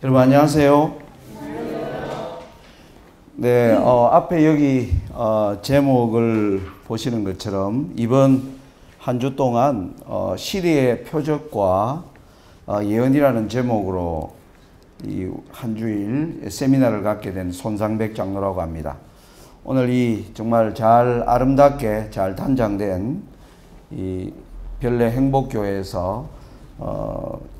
여러분 안녕하세요. 네, 앞에 여기 제목을 보시는 것처럼 이번 한 주 동안 시대의 표적과 예언이라는 제목으로 이 한 주일 세미나를 갖게 된 손상백 장로라고 합니다. 오늘 이 정말 잘 아름답게 잘 단장된 이 별내 행복교회에서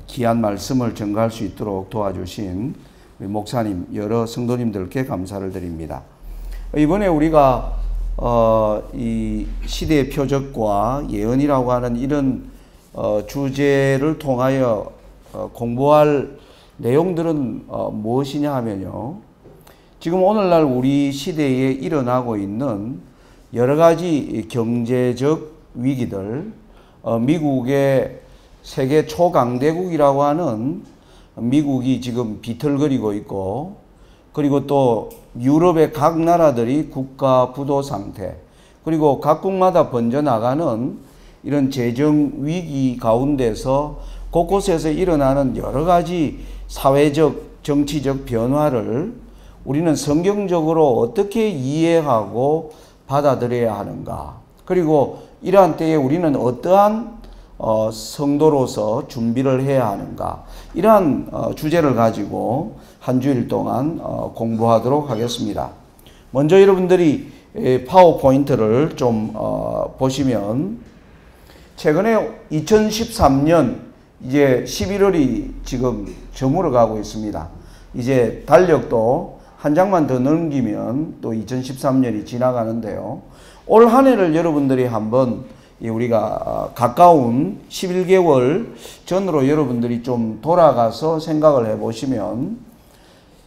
귀한 말씀을 전가할 수 있도록 도와주신 우리 목사님, 여러 성도님들께 감사를 드립니다. 이번에 우리가 이 시대의 표적과 예언이라고 하는 이런 주제를 통하여 공부할 내용들은 무엇이냐 하면요, 지금 오늘날 우리 시대에 일어나고 있는 여러 가지 경제적 위기들, 미국의 세계 초강대국이라고 하는 미국이 지금 비틀거리고 있고, 그리고 또 유럽의 각 나라들이 국가 부도 상태, 그리고 각국마다 번져나가는 이런 재정 위기 가운데서 곳곳에서 일어나는 여러 가지 사회적, 정치적 변화를 우리는 성경적으로 어떻게 이해하고 받아들여야 하는가, 그리고 이러한 때에 우리는 어떠한 성도로서 준비를 해야 하는가, 이러한 주제를 가지고 한 주일 동안 공부하도록 하겠습니다. 먼저 여러분들이 파워포인트를 좀 보시면, 최근에 2013년 이제 11월이 지금 저물어 가고 있습니다. 이제 달력도 한 장만 더 넘기면 또 2013년이 지나가는데요. 올 한 해를 여러분들이 한번 우리가 가까운 11개월 전으로 여러분들이 좀 돌아가서 생각을 해보시면,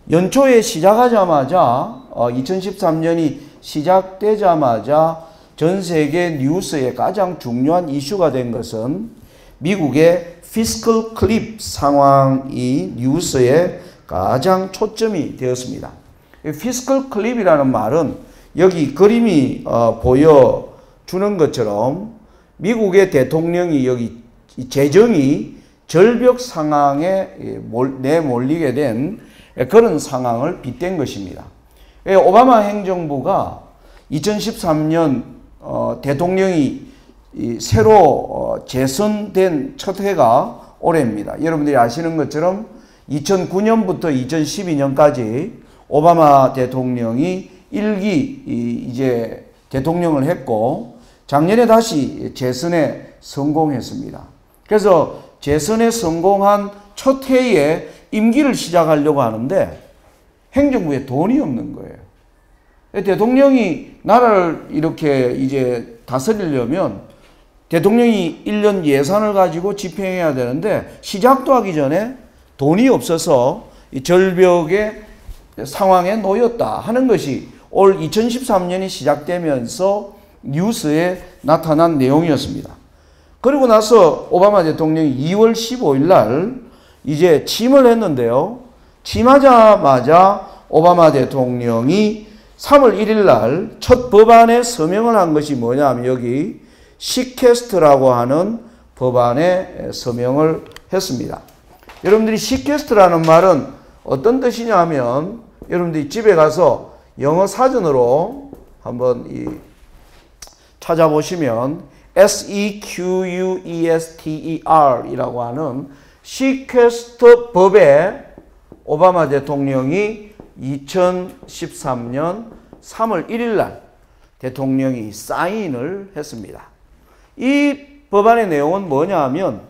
연초에 시작하자마자 2013년이 시작되자마자 전 세계 뉴스의 가장 중요한 이슈가 된 것은 미국의 피스컬 클립 상황이 뉴스의 가장 초점이 되었습니다. 피스컬 클립이라는 말은 여기 그림이 보여주는 것처럼 미국의 대통령이 여기 재정이 절벽 상황에 내몰리게 된 그런 상황을 빗댄 것입니다. 오바마 행정부가 2013년 대통령이 새로 재선된 첫 해가 올해입니다. 여러분들이 아시는 것처럼 2009년부터 2012년까지 오바마 대통령이 1기 이제 대통령을 했고, 작년에 다시 재선에 성공했습니다. 그래서 재선에 성공한 첫 해에 임기를 시작하려고 하는데 행정부에 돈이 없는 거예요. 대통령이 나라를 이렇게 이제 다스리려면 대통령이 1년 예산을 가지고 집행해야 되는데 시작도 하기 전에 돈이 없어서 이 절벽의 상황에 놓였다 하는 것이 올 2013년이 시작되면서 뉴스에 나타난 내용이었습니다. 그리고 나서 오바마 대통령이 2월 15일 날 이제 취임을 했는데요. 취임하자마자 오바마 대통령이 3월 1일 날 첫 법안에 서명을 한 것이 뭐냐 하면 여기 시퀘스트라고 하는 법안에 서명을 했습니다. 여러분들이 시퀘스트라는 말은 어떤 뜻이냐 하면, 여러분들이 집에 가서 영어 사전으로 한번 찾아보시면 sequester 이라고 하는 시퀘스트 법에 오바마 대통령이 2013년 3월 1일 날 대통령이 사인을 했습니다. 이 법안의 내용은 뭐냐 하면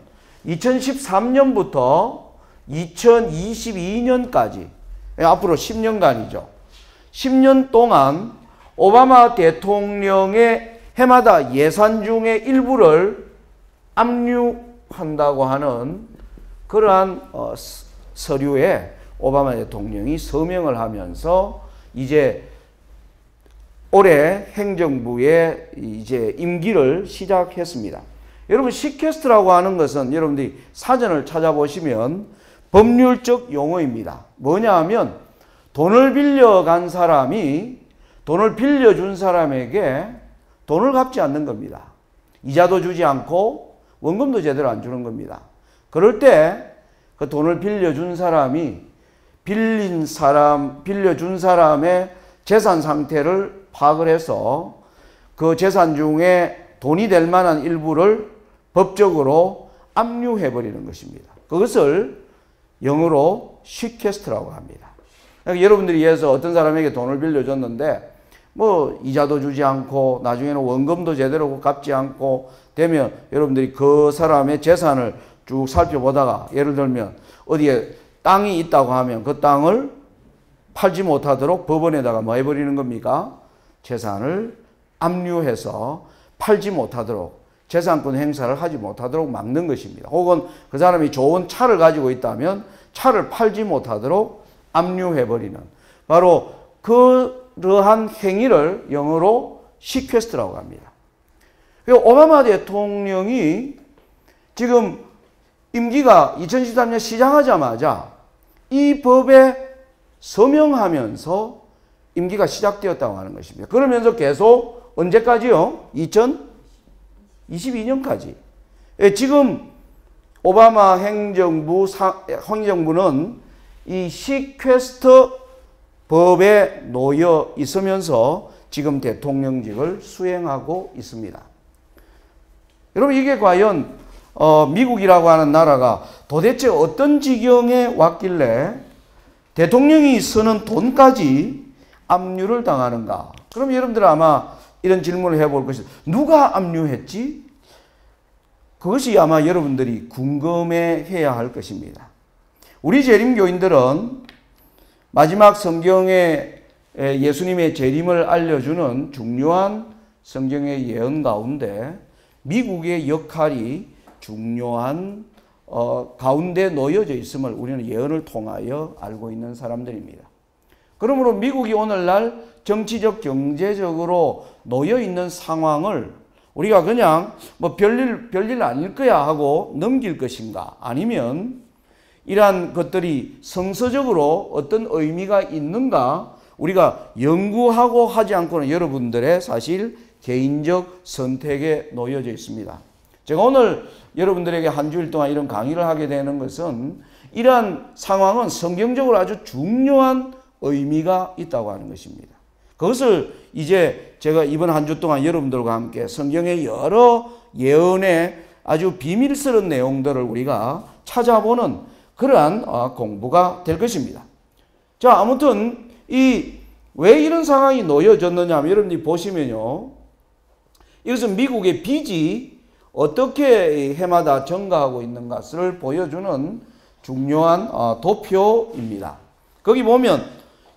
2013년부터 2022년까지 앞으로 10년간이죠. 10년 동안 오바마 대통령의 해마다 예산 중의 일부를 압류한다고 하는 그러한 서류에 오바마 대통령이 서명을 하면서 이제 올해 행정부의 이제 임기를 시작했습니다. 여러분, 시퀘스트라고 하는 것은 여러분들이 사전을 찾아보시면 법률적 용어입니다. 뭐냐 하면 돈을 빌려간 사람이 돈을 빌려준 사람에게 돈을 갚지 않는 겁니다. 이자도 주지 않고 원금도 제대로 안 주는 겁니다. 그럴 때 그 돈을 빌려준 사람이 빌려준 사람의 재산 상태를 파악을 해서 그 재산 중에 돈이 될 만한 일부를 법적으로 압류해버리는 것입니다. 그것을 영어로 시퀘스트라고 합니다. 그러니까 여러분들이 예에서 어떤 사람에게 돈을 빌려줬는데 뭐 이자도 주지 않고 나중에는 원금도 제대로 갚지 않고 되면 여러분들이 그 사람의 재산을 쭉 살펴보다가 예를 들면 어디에 땅이 있다고 하면 그 땅을 팔지 못하도록 법원에다가 뭐 해버리는 겁니까? 재산을 압류해서 팔지 못하도록 재산권 행사를 하지 못하도록 막는 것입니다. 혹은 그 사람이 좋은 차를 가지고 있다면 차를 팔지 못하도록 압류해버리는 바로 그러한 행위를 영어로 시퀘스트라고 합니다. 오바마 대통령이 지금 임기가 2013년 시작하자마자 이 법에 서명하면서 임기가 시작되었다고 하는 것입니다. 그러면서 계속 언제까지요? 2022년까지. 지금 오바마 행정부는 이 시퀘스트 법에 놓여 있으면서 지금 대통령직을 수행하고 있습니다. 여러분 이게 과연 미국이라고 하는 나라가 도대체 어떤 지경에 왔길래 대통령이 쓰는 돈까지 압류를 당하는가? 그럼 여러분들 아마 이런 질문을 해볼 것이 누가 압류했지? 그것이 아마 여러분들이 궁금해해야 할 것입니다. 우리 재림교인들은 마지막 성경에 예수님의 재림을 알려주는 중요한 성경의 예언 가운데 미국의 역할이 중요한 가운데 놓여져 있음을 우리는 예언을 통하여 알고 있는 사람들입니다. 그러므로 미국이 오늘날 정치적, 경제적으로 놓여 있는 상황을 우리가 그냥 뭐 별일 아닐 거야 하고 넘길 것인가? 아니면 이러한 것들이 성서적으로 어떤 의미가 있는가? 우리가 연구하고 하지 않고는 여러분들의 사실 개인적 선택에 놓여져 있습니다. 제가 오늘 여러분들에게 한 주일 동안 이런 강의를 하게 되는 것은 이러한 상황은 성경적으로 아주 중요한 의미가 있다고 하는 것입니다. 그것을 이제 제가 이번 한 주 동안 여러분들과 함께 성경의 여러 예언의 아주 비밀스러운 내용들을 우리가 찾아보는 그러한 공부가 될 것입니다. 자, 아무튼 왜 이런 상황이 놓여졌느냐 하면 여러분들이 보시면요. 이것은 미국의 빚이 어떻게 해마다 증가하고 있는 것을 보여주는 중요한 도표입니다. 거기 보면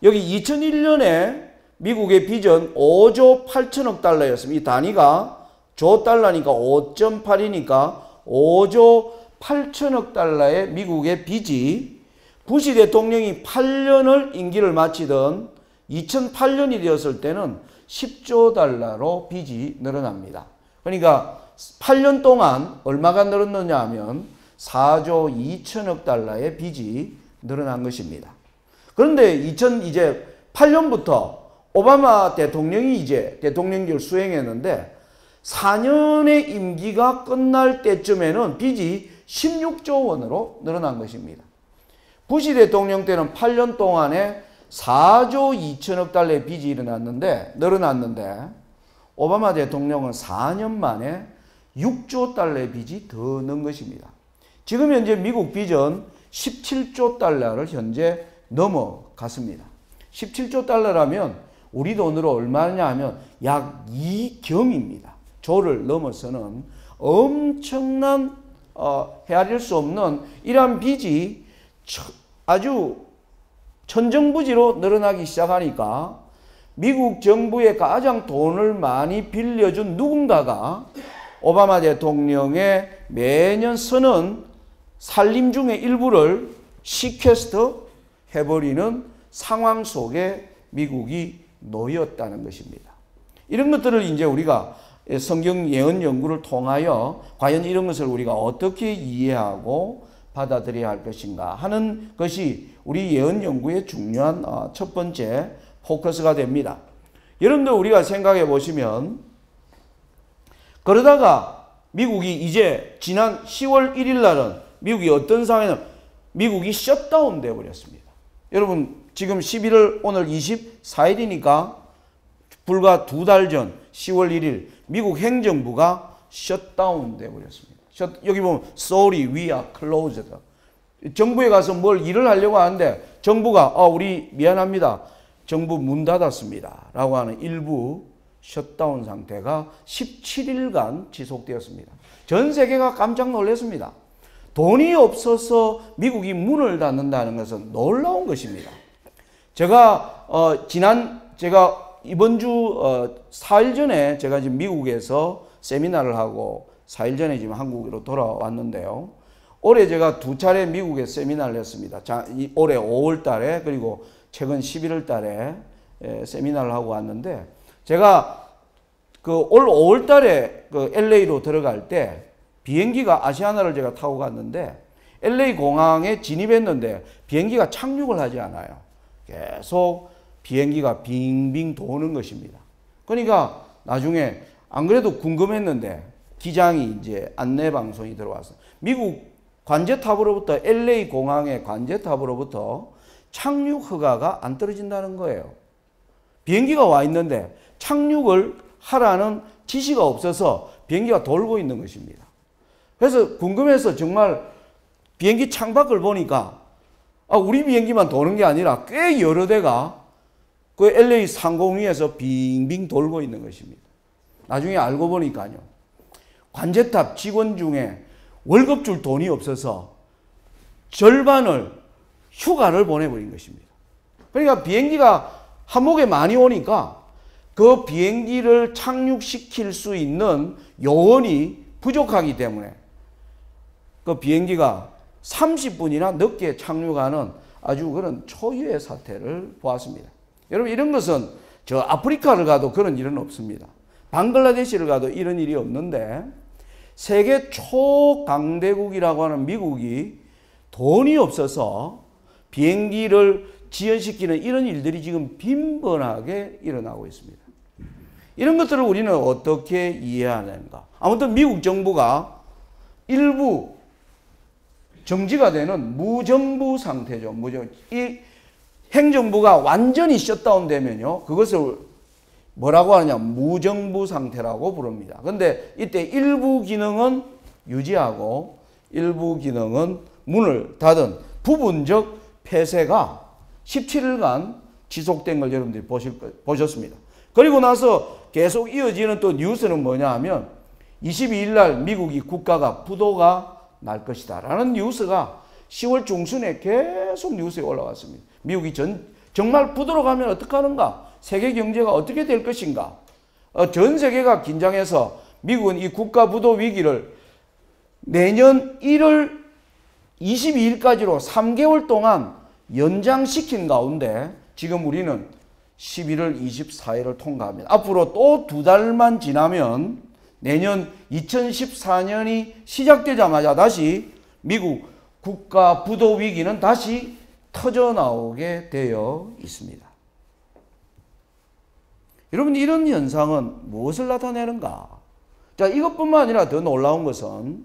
여기 2001년에 미국의 빚은 5조 8천억 달러였습니다. 이 단위가 조 달러니까 5.8이니까 5조 8천억 달러의 미국의 빚이 부시 대통령이 8년을 임기를 마치던 2008년이 되었을 때는 10조 달러로 빚이 늘어납니다. 그러니까 8년 동안 얼마가 늘었느냐 하면 4조 2천억 달러의 빚이 늘어난 것입니다. 그런데 이제 8년부터 오바마 대통령이 이제 대통령직을 수행했는데 4년의 임기가 끝날 때쯤에는 빚이 16조 원으로 늘어난 것입니다. 부시 대통령 때는 8년 동안에 4조 2천억 달러의 빚이 늘어났는데 오바마 대통령은 4년 만에 6조 달러의 빚이 더 는 것입니다. 지금 현재 미국 빚은 17조 달러를 현재 넘어갔습니다. 17조 달러라면 우리 돈으로 얼마냐 하면 약 2경입니다. 조를 넘어서는 엄청난 헤아릴 수 없는 이러한 빚이 아주 천정부지로 늘어나기 시작하니까 미국 정부에 가장 돈을 많이 빌려준 누군가가 오바마 대통령의 매년 쓰는 살림 중의 일부를 시퀘스트 해버리는 상황 속에 미국이 놓였다는 것입니다. 이런 것들을 이제 우리가 성경 예언 연구를 통하여 과연 이런 것을 우리가 어떻게 이해하고 받아들여야 할 것인가 하는 것이 우리 예언 연구의 중요한 첫 번째 포커스가 됩니다. 여러분들 우리가 생각해 보시면 그러다가 미국이 이제 지난 10월 1일 날은 미국이 어떤 상황이냐면 미국이 셧다운 되어 버렸습니다. 여러분 지금 11월 오늘 24일이니까 불과 2달 전 10월 1일 미국 행정부가 셧다운 되어버렸습니다. 여기 보면 sorry, we are closed. 정부에 가서 뭘 일을 하려고 하는데 정부가 우리 미안합니다. 정부 문 닫았습니다. 라고 하는 일부 셧다운 상태가 17일간 지속되었습니다. 전 세계가 깜짝 놀랐습니다. 돈이 없어서 미국이 문을 닫는다는 것은 놀라운 것입니다. 제가 이번 주 4일 전에 제가 지금 미국에서 세미나를 하고 4일 전에 지금 한국으로 돌아왔는데요. 올해 제가 2차례 미국에 세미나를 했습니다. 올해 5월 달에 그리고 최근 11월 달에 세미나를 하고 왔는데 제가 올 5월 달에 LA로 들어갈 때 비행기가 아시아나를 제가 타고 갔는데 LA 공항에 진입했는데 비행기가 착륙을 하지 않아요. 계속 비행기가 빙빙 도는 것입니다. 그러니까 나중에 안 그래도 궁금했는데 기장이 이제 안내 방송이 들어와서 미국 관제탑으로부터 LA 공항의 관제탑으로부터 착륙 허가가 안 떨어진다는 거예요. 비행기가 와 있는데 착륙을 하라는 지시가 없어서 비행기가 돌고 있는 것입니다. 그래서 궁금해서 정말 비행기 창밖을 보니까 우리 비행기만 도는 게 아니라 꽤 여러 대가 그 LA 상공위에서 빙빙 돌고 있는 것입니다. 나중에 알고 보니까요. 관제탑 직원 중에 월급 줄 돈이 없어서 절반을 휴가를 보내버린 것입니다. 그러니까 비행기가 한목에 많이 오니까 그 비행기를 착륙시킬 수 있는 요원이 부족하기 때문에 그 비행기가 30분이나 늦게 착륙하는 아주 그런 초유의 사태를 보았습니다. 여러분 이런 것은 저 아프리카를 가도 그런 일은 없습니다. 방글라데시를 가도 이런 일이 없는데 세계 초강대국이라고 하는 미국이 돈이 없어서 비행기를 지연시키는 이런 일들이 지금 빈번하게 일어나고 있습니다. 이런 것들을 우리는 어떻게 이해하는가? 아무튼 미국 정부가 일부 정지가 되는 무정부 상태죠. 이 행정부가 완전히 셧다운 되면요. 그것을 뭐라고 하느냐? 무정부 상태라고 부릅니다. 근데 이때 일부 기능은 유지하고 일부 기능은 문을 닫은 부분적 폐쇄가 17일간 지속된 걸 여러분들이 보셨습니다. 그리고 나서 계속 이어지는 또 뉴스는 뭐냐 하면 22일 날 미국이 국가가 부도가 날 것이다 라는 뉴스가 10월 중순에 계속 뉴스에 올라왔습니다. 미국이 정말 부도로 가면 어떡하는가? 세계 경제가 어떻게 될 것인가? 전 세계가 긴장해서 미국은 이 국가 부도 위기를 내년 1월 22일까지로 3개월 동안 연장시킨 가운데 지금 우리는 11월 24일을 통과합니다. 앞으로 또 2달만 지나면 내년 2014년이 시작되자마자 다시 미국 국가 부도 위기는 다시 터져나오게 되어 있습니다. 여러분 이런 현상은 무엇을 나타내는가? 자, 이것뿐만 아니라 더 놀라운 것은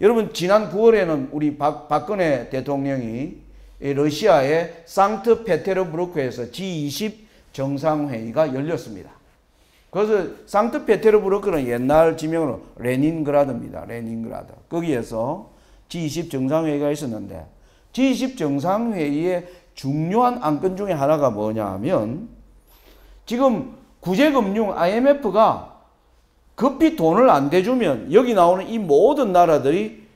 여러분 지난 9월에는 우리 박근혜 대통령이 러시아의 상트페테르부르크에서 G20 정상회의가 열렸습니다. 그래서 상트페테르부르크는 옛날 지명으로 레닌그라드입니다. 레닌그라드. 거기에서 G20 정상회의가 있었는데 G20 정상회의의 중요한 안건 중에 하나가 뭐냐 하면 지금 구제금융 IMF가 급히 돈을 안 대주면 여기 나오는 이 모든 나라들이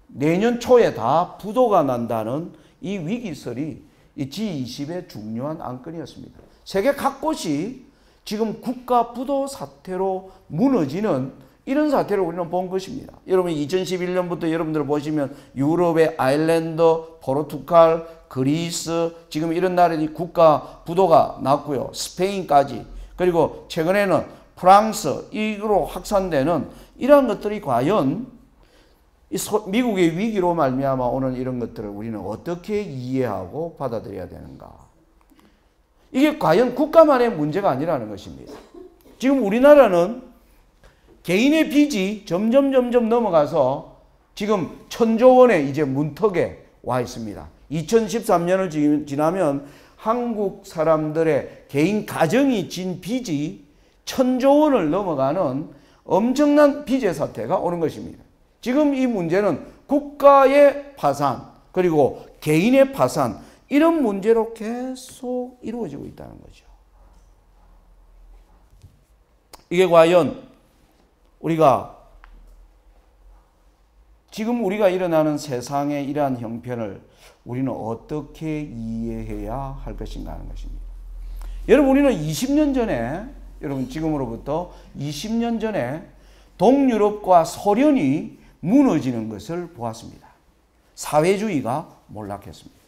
내년 초에 다 부도가 난다는 이 위기설이 이 G20의 중요한 안건이었습니다. 세계 각곳이 지금 국가 부도 사태로 무너지는 이런 사태를 우리는 본 것입니다. 여러분 2011년부터 여러분들 보시면 유럽의 아일랜드, 포르투갈, 그리스 지금 이런 나라들이 국가 부도가 났고요. 스페인까지 그리고 최근에는 프랑스 이로 확산되는 이러한 것들이 과연 미국의 위기로 말미암아 오는 이런 것들을 우리는 어떻게 이해하고 받아들여야 되는가? 이게 과연 국가만의 문제가 아니라는 것입니다. 지금 우리나라는 개인의 빚이 점점 넘어가서 지금 1,000조 원의 이제 문턱에 와 있습니다. 2013년을 지나면 한국 사람들의 개인 가정이 진 빚이 1,000조 원을 넘어가는 엄청난 빚의 사태가 오는 것입니다. 지금 이 문제는 국가의 파산 그리고 개인의 파산 이런 문제로 계속 이루어지고 있다는 거죠. 이게 과연 지금 우리가 일어나는 세상의 이러한 형편을 우리는 어떻게 이해해야 할 것인가 하는 것입니다. 여러분 우리는 20년 전에 지금으로부터 20년 전에 동유럽과 소련이 무너지는 것을 보았습니다. 사회주의가 몰락했습니다.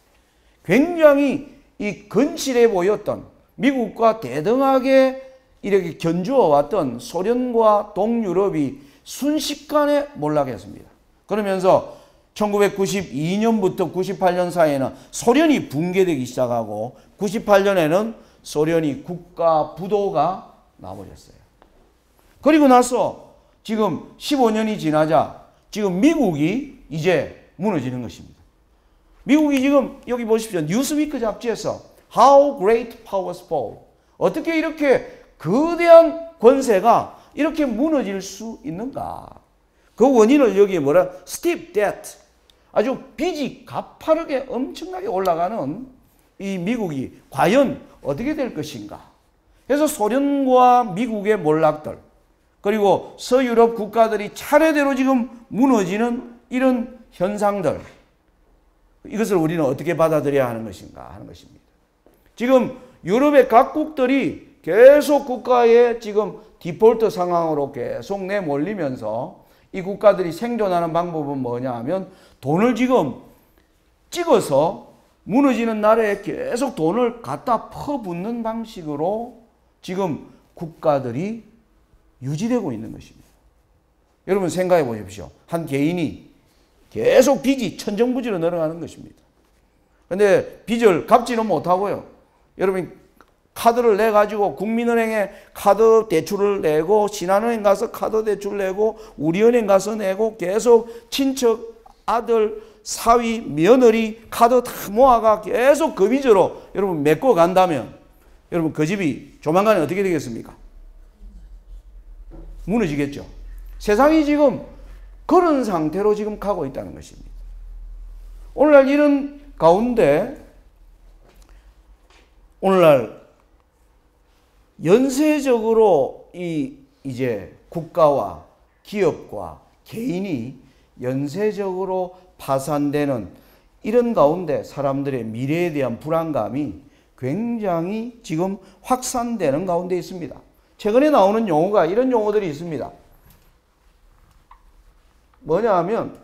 굉장히 이 건실해 보였던 미국과 대등하게 이렇게 견주어 왔던 소련과 동유럽이 순식간에 몰락했습니다. 그러면서 1992년부터 98년 사이에는 소련이 붕괴되기 시작하고 98년에는 소련이 국가 부도가 나버렸어요. 그리고 나서 지금 15년이 지나자 지금 미국이 이제 무너지는 것입니다. 미국이 지금 여기 보십시오. 뉴스위크 잡지에서 How Great Powers Fall. 어떻게 이렇게 거대한 권세가 이렇게 무너질 수 있는가. 그 원인을 여기에 Steep Debt. 아주 빚이 가파르게 엄청나게 올라가는 이 미국이 과연 어떻게 될 것인가. 그래서 소련과 미국의 몰락들 그리고 서유럽 국가들이 차례대로 지금 무너지는 이런 현상들 이것을 우리는 어떻게 받아들여야 하는 것인가 하는 것입니다. 지금 유럽의 각국들이 계속 국가의 지금 디폴트 상황으로 계속 내몰리면서 이 국가들이 생존하는 방법은 뭐냐 하면 돈을 지금 찍어서 무너지는 나라에 계속 돈을 갖다 퍼붓는 방식으로 지금 국가들이 유지되고 있는 것입니다. 여러분 생각해 보십시오. 한 개인이 계속 빚이 천정부지로 늘어가는 것입니다. 그런데 빚을 갚지는 못하고요. 여러분 카드를 내가지고 국민은행에 카드 대출을 내고 신한은행 가서 카드 대출 내고 우리은행 가서 내고 계속 친척, 아들, 사위, 며느리 카드 다 모아가 계속 그 빚으로 여러분 메꿔 간다면 여러분 그 집이 조만간에 어떻게 되겠습니까? 무너지겠죠. 세상이 지금 그런 상태로 지금 가고 있다는 것입니다. 오늘날 이런 가운데 오늘날 연쇄적으로 이제 국가와 기업과 개인이 연쇄적으로 파산되는 이런 가운데 사람들의 미래에 대한 불안감이 굉장히 지금 확산되는 가운데 있습니다. 최근에 나오는 용어가 이런 용어들이 있습니다. 뭐냐 하면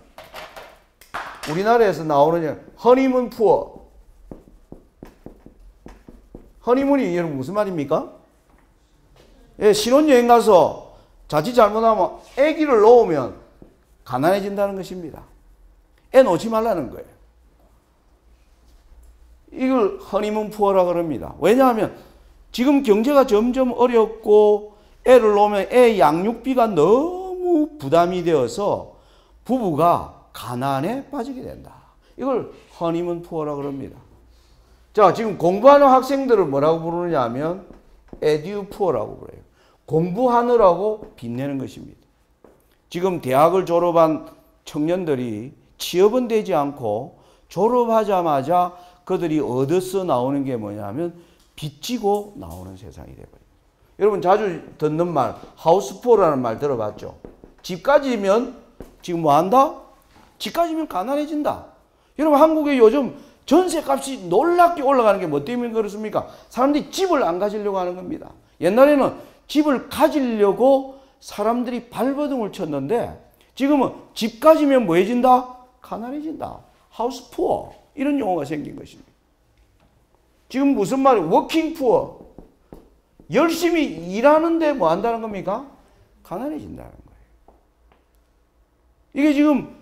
우리나라에서 나오는 허니문 푸어. 허니문이 여러분 무슨 말입니까? 예, 신혼여행 가서 자칫 잘못하면 아기를 놓으면 가난해진다는 것입니다. 애 놓지 말라는 거예요. 이걸 허니문 푸어라 그럽니다. 왜냐하면 지금 경제가 점점 어렵고 애를 놓으면 애 양육비가 너무 부담이 되어서 부부가 가난에 빠지게 된다. 이걸 허니문 푸어라 그럽니다. 자, 지금 공부하는 학생들을 뭐라고 부르느냐 하면 에듀 푸어라고 그래요. 공부하느라고 빚내는 것입니다. 지금 대학을 졸업한 청년들이 취업은 되지 않고 졸업하자마자 그들이 얻어서 나오는 게 뭐냐면 빚지고 나오는 세상이 되어버려요. 여러분 자주 듣는 말 하우스 푸어라는 말 들어봤죠? 집 가지면 지금 뭐 한다? 집 가지면 가난해진다. 여러분 한국에 요즘 전세값이 놀랍게 올라가는 게 뭐 때문에 그렇습니까? 사람들이 집을 안 가지려고 하는 겁니다. 옛날에는 집을 가지려고 사람들이 발버둥을 쳤는데 지금은 집 가지면 뭐 해진다? 가난해진다. 하우스 푸어. 이런 용어가 생긴 것입니다. 지금 무슨 말이에요? 워킹 푸어. 열심히 일하는데 뭐 한다는 겁니까? 가난해진다는 거예요. 이게 지금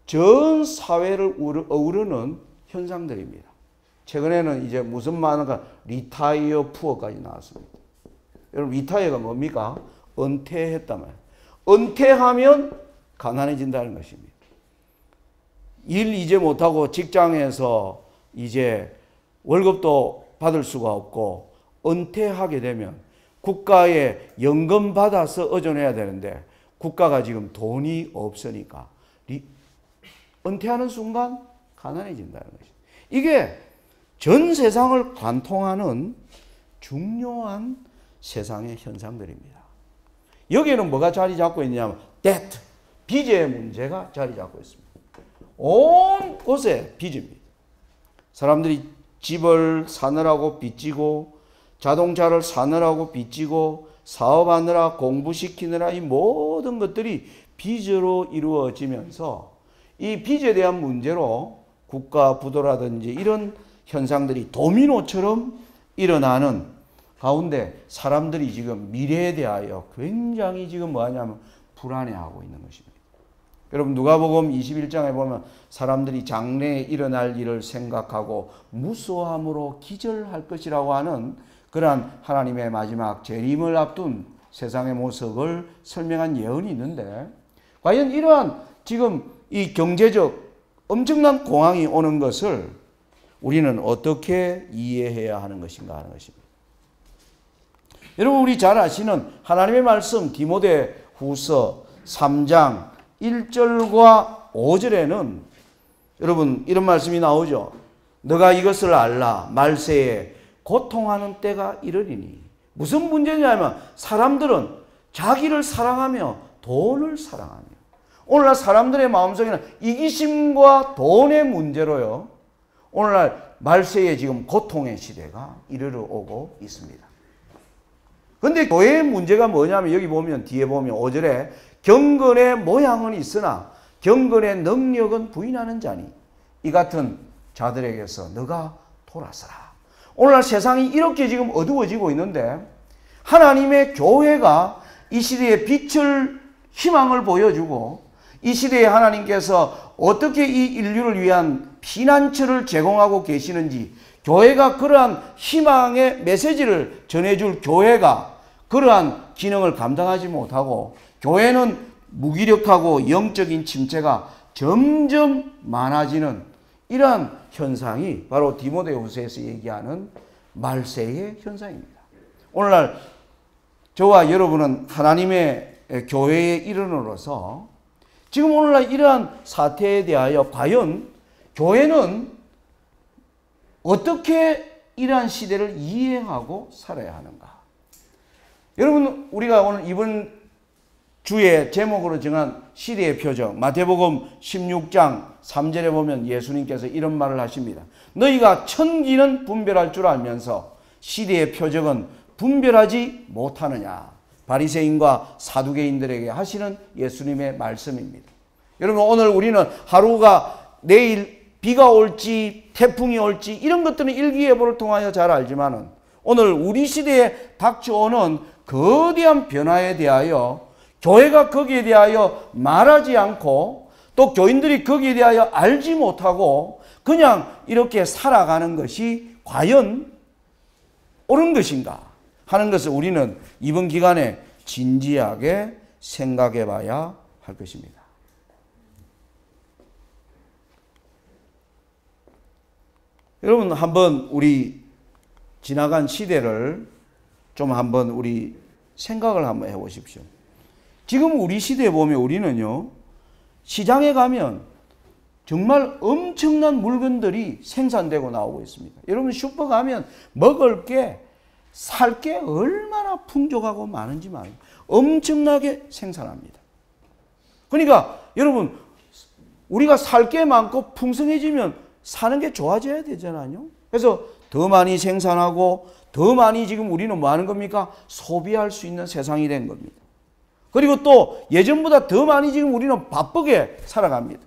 전 사회를 어우르는 현상들입니다. 최근에는 이제 무슨 말인가 리타이어 푸어까지 나왔습니다. 여러분 리타이어가 뭡니까? 은퇴했단 말이에요. 은퇴하면 가난해진다는 것입니다. 일 이제 못하고 직장에서 이제 월급도 받을 수가 없고 은퇴하게 되면 국가에 연금 받아서 의존해야 되는데 국가가 지금 돈이 없으니까 은퇴하는 순간 가난해진다는 것이. 이게 전 세상을 관통하는 중요한 세상의 현상들입니다. 여기에는 뭐가 자리 잡고 있냐면 debt, 빚의 문제가 자리 잡고 있습니다. 온 곳에 빚입니다. 사람들이 집을 사느라고 빚지고 자동차를 사느라고 빚지고 사업하느라 공부시키느라 이 모든 것들이 빚으로 이루어지면서 이 빚에 대한 문제로 국가 부도라든지 이런 현상들이 도미노처럼 일어나는 가운데 사람들이 지금 미래에 대하여 굉장히 지금 뭐하냐면 불안해하고 있는 것입니다. 여러분 누가복음 21장에 보면 사람들이 장래에 일어날 일을 생각하고 무수함으로 기절할 것이라고 하는 그러한 하나님의 마지막 재림을 앞둔 세상의 모습을 설명한 예언이 있는데 과연 이러한 지금 이 경제적 엄청난 공황이 오는 것을 우리는 어떻게 이해해야 하는 것인가 하는 것입니다. 여러분 우리 잘 아시는 하나님의 말씀 디모데후서 3장 1절과 5절에는 여러분 이런 말씀이 나오죠. 너가 이것을 알라 말세에 고통하는 때가 이르리니. 무슨 문제냐면 사람들은 자기를 사랑하며 돈을 사랑하며 오늘날 사람들의 마음속에는 이기심과 돈의 문제로요. 오늘날 말세에 지금 고통의 시대가 이르러 오고 있습니다. 그런데 교회의 문제가 뭐냐면 여기 보면 뒤에 보면 5절에 경건의 모양은 있으나 경건의 능력은 부인하는 자니 이 같은 자들에게서 너가 돌아서라. 오늘날 세상이 이렇게 지금 어두워지고 있는데 하나님의 교회가 이 시대에 빛을 희망을 보여주고 이 시대에 하나님께서 어떻게 이 인류를 위한 피난처를 제공하고 계시는지 교회가 그러한 희망의 메시지를 전해줄 교회가 그러한 기능을 감당하지 못하고 교회는 무기력하고 영적인 침체가 점점 많아지는 이러한 현상이 바로 디모데후서에서 얘기하는 말세의 현상입니다. 오늘날 저와 여러분은 하나님의 교회의 일원으로서 지금 오늘날 이러한 사태에 대하여 과연 교회는 어떻게 이러한 시대를 이해하고 살아야 하는가? 여러분 우리가 오늘 이번 주의 제목으로 정한 시대의 표적 마태복음 16장 3절에 보면 예수님께서 이런 말을 하십니다. 너희가 천기는 분별할 줄 알면서 시대의 표적은 분별하지 못하느냐. 바리새인과 사두개인들에게 하시는 예수님의 말씀입니다. 여러분 오늘 우리는 하루가 내일 비가 올지 태풍이 올지 이런 것들은 일기예보를 통하여 잘 알지만은 오늘 우리 시대에 닥쳐오는 거대한 변화에 대하여 교회가 거기에 대하여 말하지 않고 또 교인들이 거기에 대하여 알지 못하고 그냥 이렇게 살아가는 것이 과연 옳은 것인가 하는 것을 우리는 이번 기간에 진지하게 생각해 봐야 할 것입니다. 여러분 한번 우리 지나간 시대를 좀 한번 우리 생각을 한번 해 보십시오. 지금 우리 시대에 보면 우리는요, 시장에 가면 정말 엄청난 물건들이 생산되고 나오고 있습니다. 여러분 슈퍼 가면 먹을 게, 살 게 얼마나 풍족하고 많은지 말이에요. 엄청나게 생산합니다. 그러니까 여러분 우리가 살 게 많고 풍성해지면 사는 게 좋아져야 되잖아요. 그래서 더 많이 생산하고 더 많이 지금 우리는 뭐 하는 겁니까? 소비할 수 있는 세상이 된 겁니다. 그리고 또 예전보다 더 많이 지금 우리는 바쁘게 살아갑니다.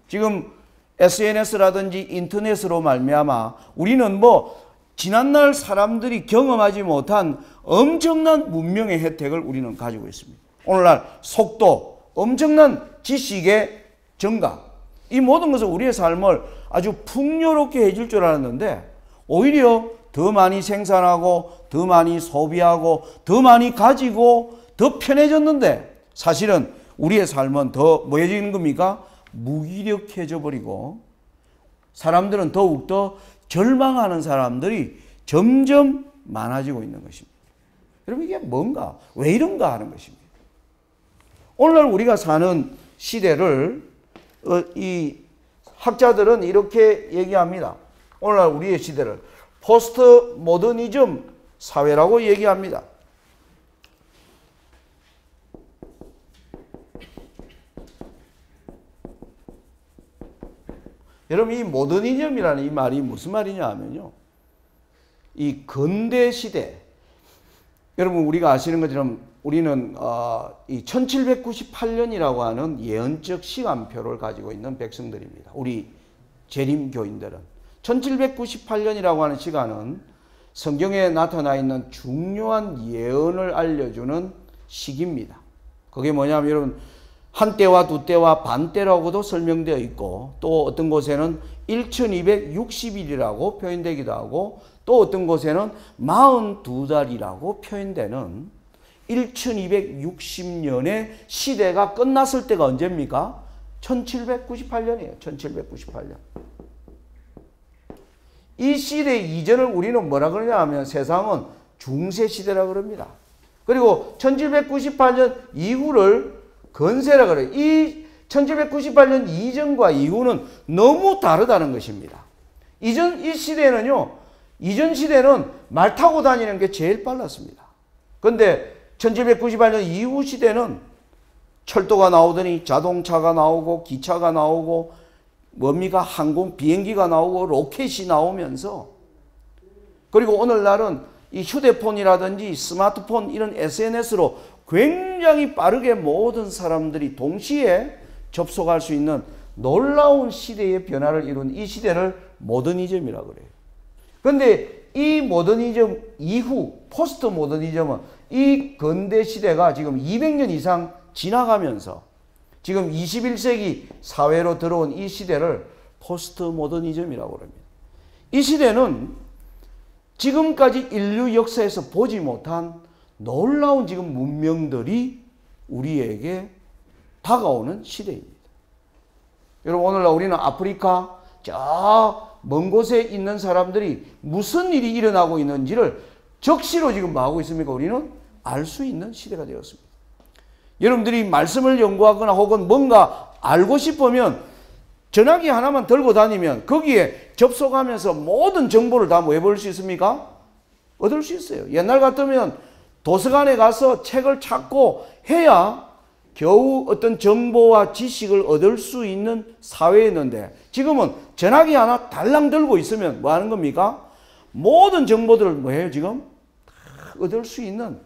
지금 SNS라든지 인터넷으로 말미암아 우리는 뭐 지난날 사람들이 경험하지 못한 엄청난 문명의 혜택을 우리는 가지고 있습니다. 오늘날 속도, 엄청난 지식의 증가, 이 모든 것은 우리의 삶을 아주 풍요롭게 해줄 줄 알았는데 오히려 더 많이 생산하고 더 많이 소비하고 더 많이 가지고 더 편해졌는데 사실은 우리의 삶은 더 뭐해지는 겁니까? 무기력해져 버리고 사람들은 더욱더 절망하는 사람들이 점점 많아지고 있는 것입니다. 여러분 이게 뭔가? 왜 이런가 하는 것입니다. 오늘날 우리가 사는 시대를 이 학자들은 이렇게 얘기합니다. 오늘날 우리의 시대를 포스트 모더니즘 사회라고 얘기합니다. 여러분 이 모더니즘이라는 이 말이 무슨 말이냐 하면요. 이 근대 시대, 여러분 우리가 아시는 것처럼 우리는 이 1798년이라고 하는 예언적 시간표를 가지고 있는 백성들입니다. 우리 재림교인들은 1798년이라고 하는 시간은 성경에 나타나 있는 중요한 예언을 알려주는 시기입니다. 그게 뭐냐면 여러분 한때와 두때와 반때라고도 설명되어 있고 또 어떤 곳에는 1260일이라고 표현되기도 하고 또 어떤 곳에는 42달이라고 표현되는 1260년의 시대가 끝났을 때가 언제입니까? 1798년이에요. 1798년. 이 시대 이전을 우리는 뭐라 그러냐 하면 세상은 중세시대라 그럽니다. 그리고 1798년 이후를 건세라 그래요. 이 1798년 이전과 이후는 너무 다르다는 것입니다. 이 시대는요, 이전 시대는 말 타고 다니는 게 제일 빨랐습니다. 그런데 1798년 이후 시대는 철도가 나오더니 자동차가 나오고 기차가 나오고 뭡니까? 항공 비행기가 나오고 로켓이 나오면서 그리고 오늘날은 이 휴대폰이라든지 스마트폰 이런 SNS로 굉장히 빠르게 모든 사람들이 동시에 접속할 수 있는 놀라운 시대의 변화를 이룬 이 시대를 모더니즘이라고 그래요. 그런데 이 모더니즘 이후 포스트 모더니즘은 이 근대 시대가 지금 200년 이상 지나가면서 지금 21세기 사회로 들어온 이 시대를 포스트 모더니즘이라고 합니다. 이 시대는 지금까지 인류 역사에서 보지 못한 놀라운 지금 문명들이 우리에게 다가오는 시대입니다. 여러분 오늘날 우리는 아프리카 저 먼 곳에 있는 사람들이 무슨 일이 일어나고 있는지를 적시로 지금 뭐 하고 있습니까? 우리는 알 수 있는 시대가 되었습니다. 여러분들이 말씀을 연구하거나 혹은 뭔가 알고 싶으면 전화기 하나만 들고 다니면 거기에 접속하면서 모든 정보를 다 뭐 해볼 수 있습니까? 얻을 수 있어요. 옛날 같으면 도서관에 가서 책을 찾고 해야 겨우 어떤 정보와 지식을 얻을 수 있는 사회였는데 지금은 전화기 하나 달랑 들고 있으면 뭐 하는 겁니까? 모든 정보들을 뭐 해요 지금? 다 얻을 수 있는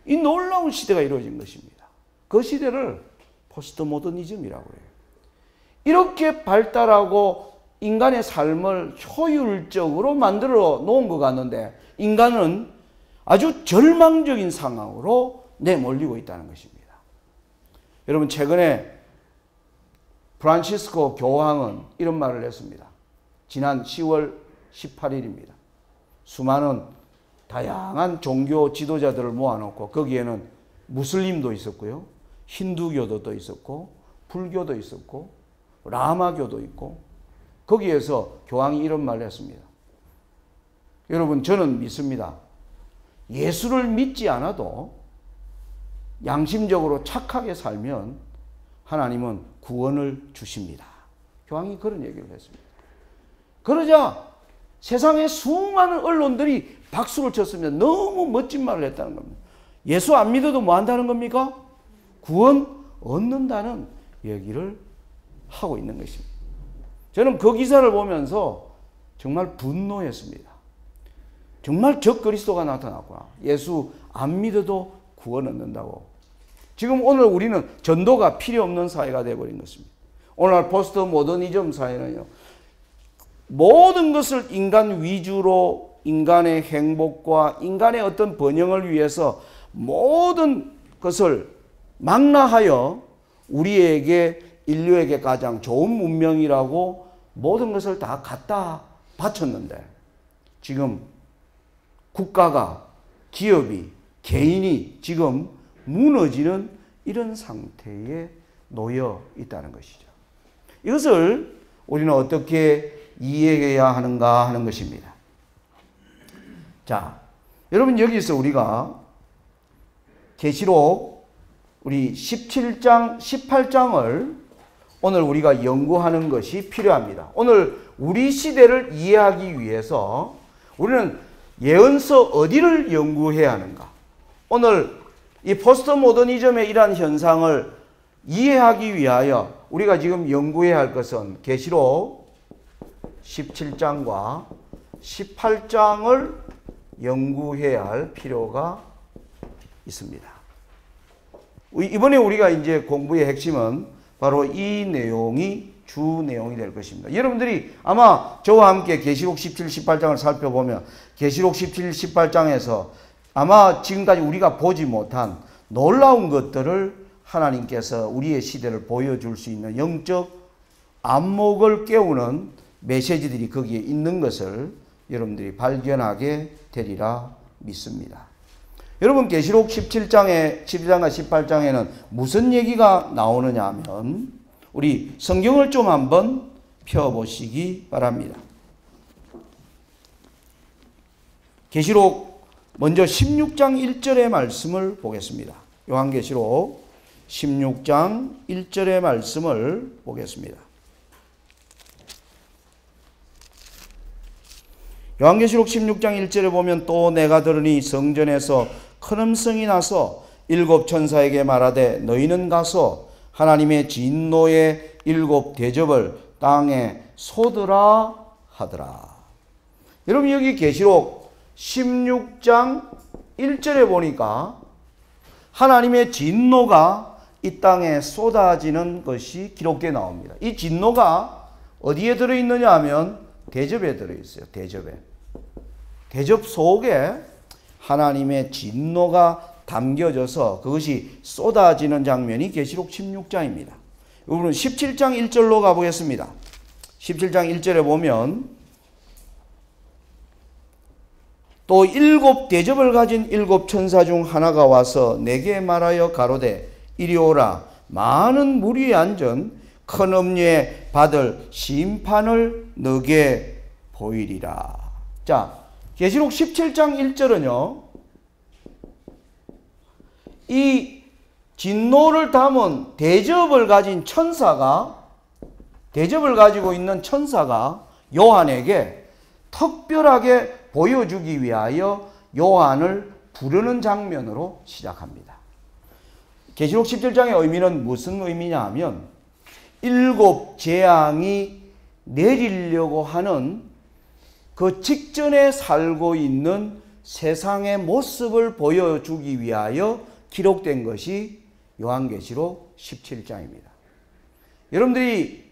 이 놀라운 시대가 이루어진 것입니다. 그 시대를 포스트 모더니즘이라고 해요. 이렇게 발달하고 인간의 삶을 효율적으로 만들어 놓은 것 같는데 인간은 아주 절망적인 상황으로 내몰리고 있다는 것입니다. 여러분 최근에 프란시스코 교황은 이런 말을 했습니다. 지난 10월 18일입니다. 수많은 다양한 종교 지도자들을 모아놓고 거기에는 무슬림도 있었고요. 힌두교도 있었고 불교도 있었고 라마교도 있고 거기에서 교황이 이런 말을 했습니다. 여러분 저는 믿습니다. 예수를 믿지 않아도 양심적으로 착하게 살면 하나님은 구원을 주십니다. 교황이 그런 얘기를 했습니다. 그러자 세상의 수많은 언론들이 박수를 쳤으면 너무 멋진 말을 했다는 겁니다. 예수 안 믿어도 뭐 한다는 겁니까? 구원 얻는다는 얘기를 하고 있는 것입니다. 저는 그 기사를 보면서 정말 분노했습니다. 정말 적그리스도가 나타났구나. 예수 안 믿어도 구원 얻는다고. 지금 오늘 우리는 전도가 필요 없는 사회가 되어버린 것입니다. 오늘 포스트 모더니즘 사회는요. 모든 것을 인간 위주로 인간의 행복과 인간의 어떤 번영을 위해서 모든 것을 망라하여 우리에게 인류에게 가장 좋은 문명이라고 모든 것을 다 갖다 바쳤는데 지금 국가가 기업이 개인이 지금 무너지는 이런 상태에 놓여 있다는 것이죠. 이것을 우리는 어떻게 이해해야 하는가 하는 것입니다. 자, 여러분 여기서 우리가 계시록 우리 17장, 18장을 오늘 우리가 연구하는 것이 필요합니다. 오늘 우리 시대를 이해하기 위해서 우리는 예언서 어디를 연구해야 하는가? 오늘 이 포스트 모더니즘의 이러한 현상을 이해하기 위하여 우리가 지금 연구해야 할 것은 계시록 17장과 18장을 연구해야 할 필요가 있습니다. 이번에 우리가 이제 공부의 핵심은 바로 이 내용이 주 내용이 될 것입니다. 여러분들이 아마 저와 함께 계시록 17, 18장을 살펴보면 계시록 17, 18장에서 아마 지금까지 우리가 보지 못한 놀라운 것들을 하나님께서 우리의 시대를 보여줄 수 있는 영적 안목을 깨우는 메시지들이 거기에 있는 것을 여러분들이 발견하게 되리라 믿습니다. 여러분 계시록 17장과 18장에는 무슨 얘기가 나오느냐 하면 우리 성경을 좀 한번 펴보시기 바랍니다. 계시록 먼저 16장 1절의 말씀을 보겠습니다. 요한계시록 16장 1절의 말씀을 보겠습니다. 요한계시록 16장 1절에 보면 또 내가 들으니 성전에서 큰 음성이 나서 일곱 천사에게 말하되 너희는 가서 하나님의 진노의 일곱 대접을 땅에 쏟으라 하더라. 여러분 여기 계시록 16장 1절에 보니까 하나님의 진노가 이 땅에 쏟아지는 것이 기록되어 나옵니다. 이 진노가 어디에 들어있느냐 하면 대접에 들어있어요. 대접에. 대접 속에 하나님의 진노가 담겨져서 그것이 쏟아지는 장면이 계시록 16장입니다. 여러분 17장 1절로 가보겠습니다. 17장 1절에 보면 또 일곱 대접을 가진 일곱 천사 중 하나가 와서 내게 말하여 가로되 이리 오라 많은 물 위에 앉은 큰 음녀에 받을 심판을 너게 보이리라. 자, 계시록 17장 1절은요. 이 진노를 담은 대접을 가진 천사가 대접을 가지고 있는 천사가 요한에게 특별하게 보여주기 위하여 요한을 부르는 장면으로 시작합니다. 계시록 17장의 의미는 무슨 의미냐 하면 일곱 재앙이 내리려고 하는 그 직전에 살고 있는 세상의 모습을 보여주기 위하여 기록된 것이 요한계시록 17장입니다. 여러분들이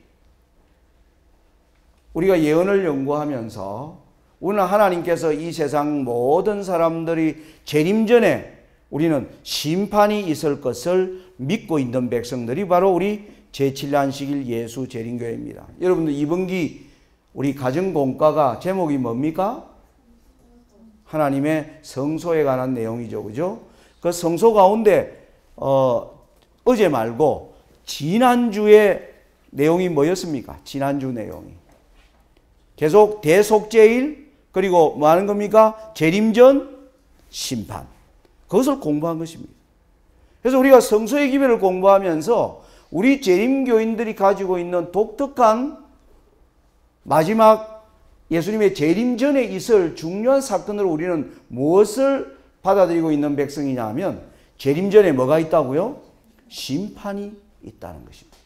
우리가 예언을 연구하면서 오늘 하나님께서 이 세상 모든 사람들이 재림 전에 우리는 심판이 있을 것을 믿고 있는 백성들이 바로 우리 제7안식일 예수 재림교회입니다. 여러분들 이번기 우리 가정공과가 제목이 뭡니까? 하나님의 성소에 관한 내용이죠. 그죠? 그 성소 가운데 어제 말고 지난주의 내용이 뭐였습니까? 지난주 내용이. 계속 대속죄일 그리고 뭐 하는 겁니까? 재림전 심판. 그것을 공부한 것입니다. 그래서 우리가 성소의 기별을 공부하면서 우리 재림교인들이 가지고 있는 독특한 마지막 예수님의 재림 전에 있을 중요한 사건으로 우리는 무엇을 받아들이고 있는 백성이냐 하면 재림 전에 뭐가 있다고요? 심판이 있다는 것입니다.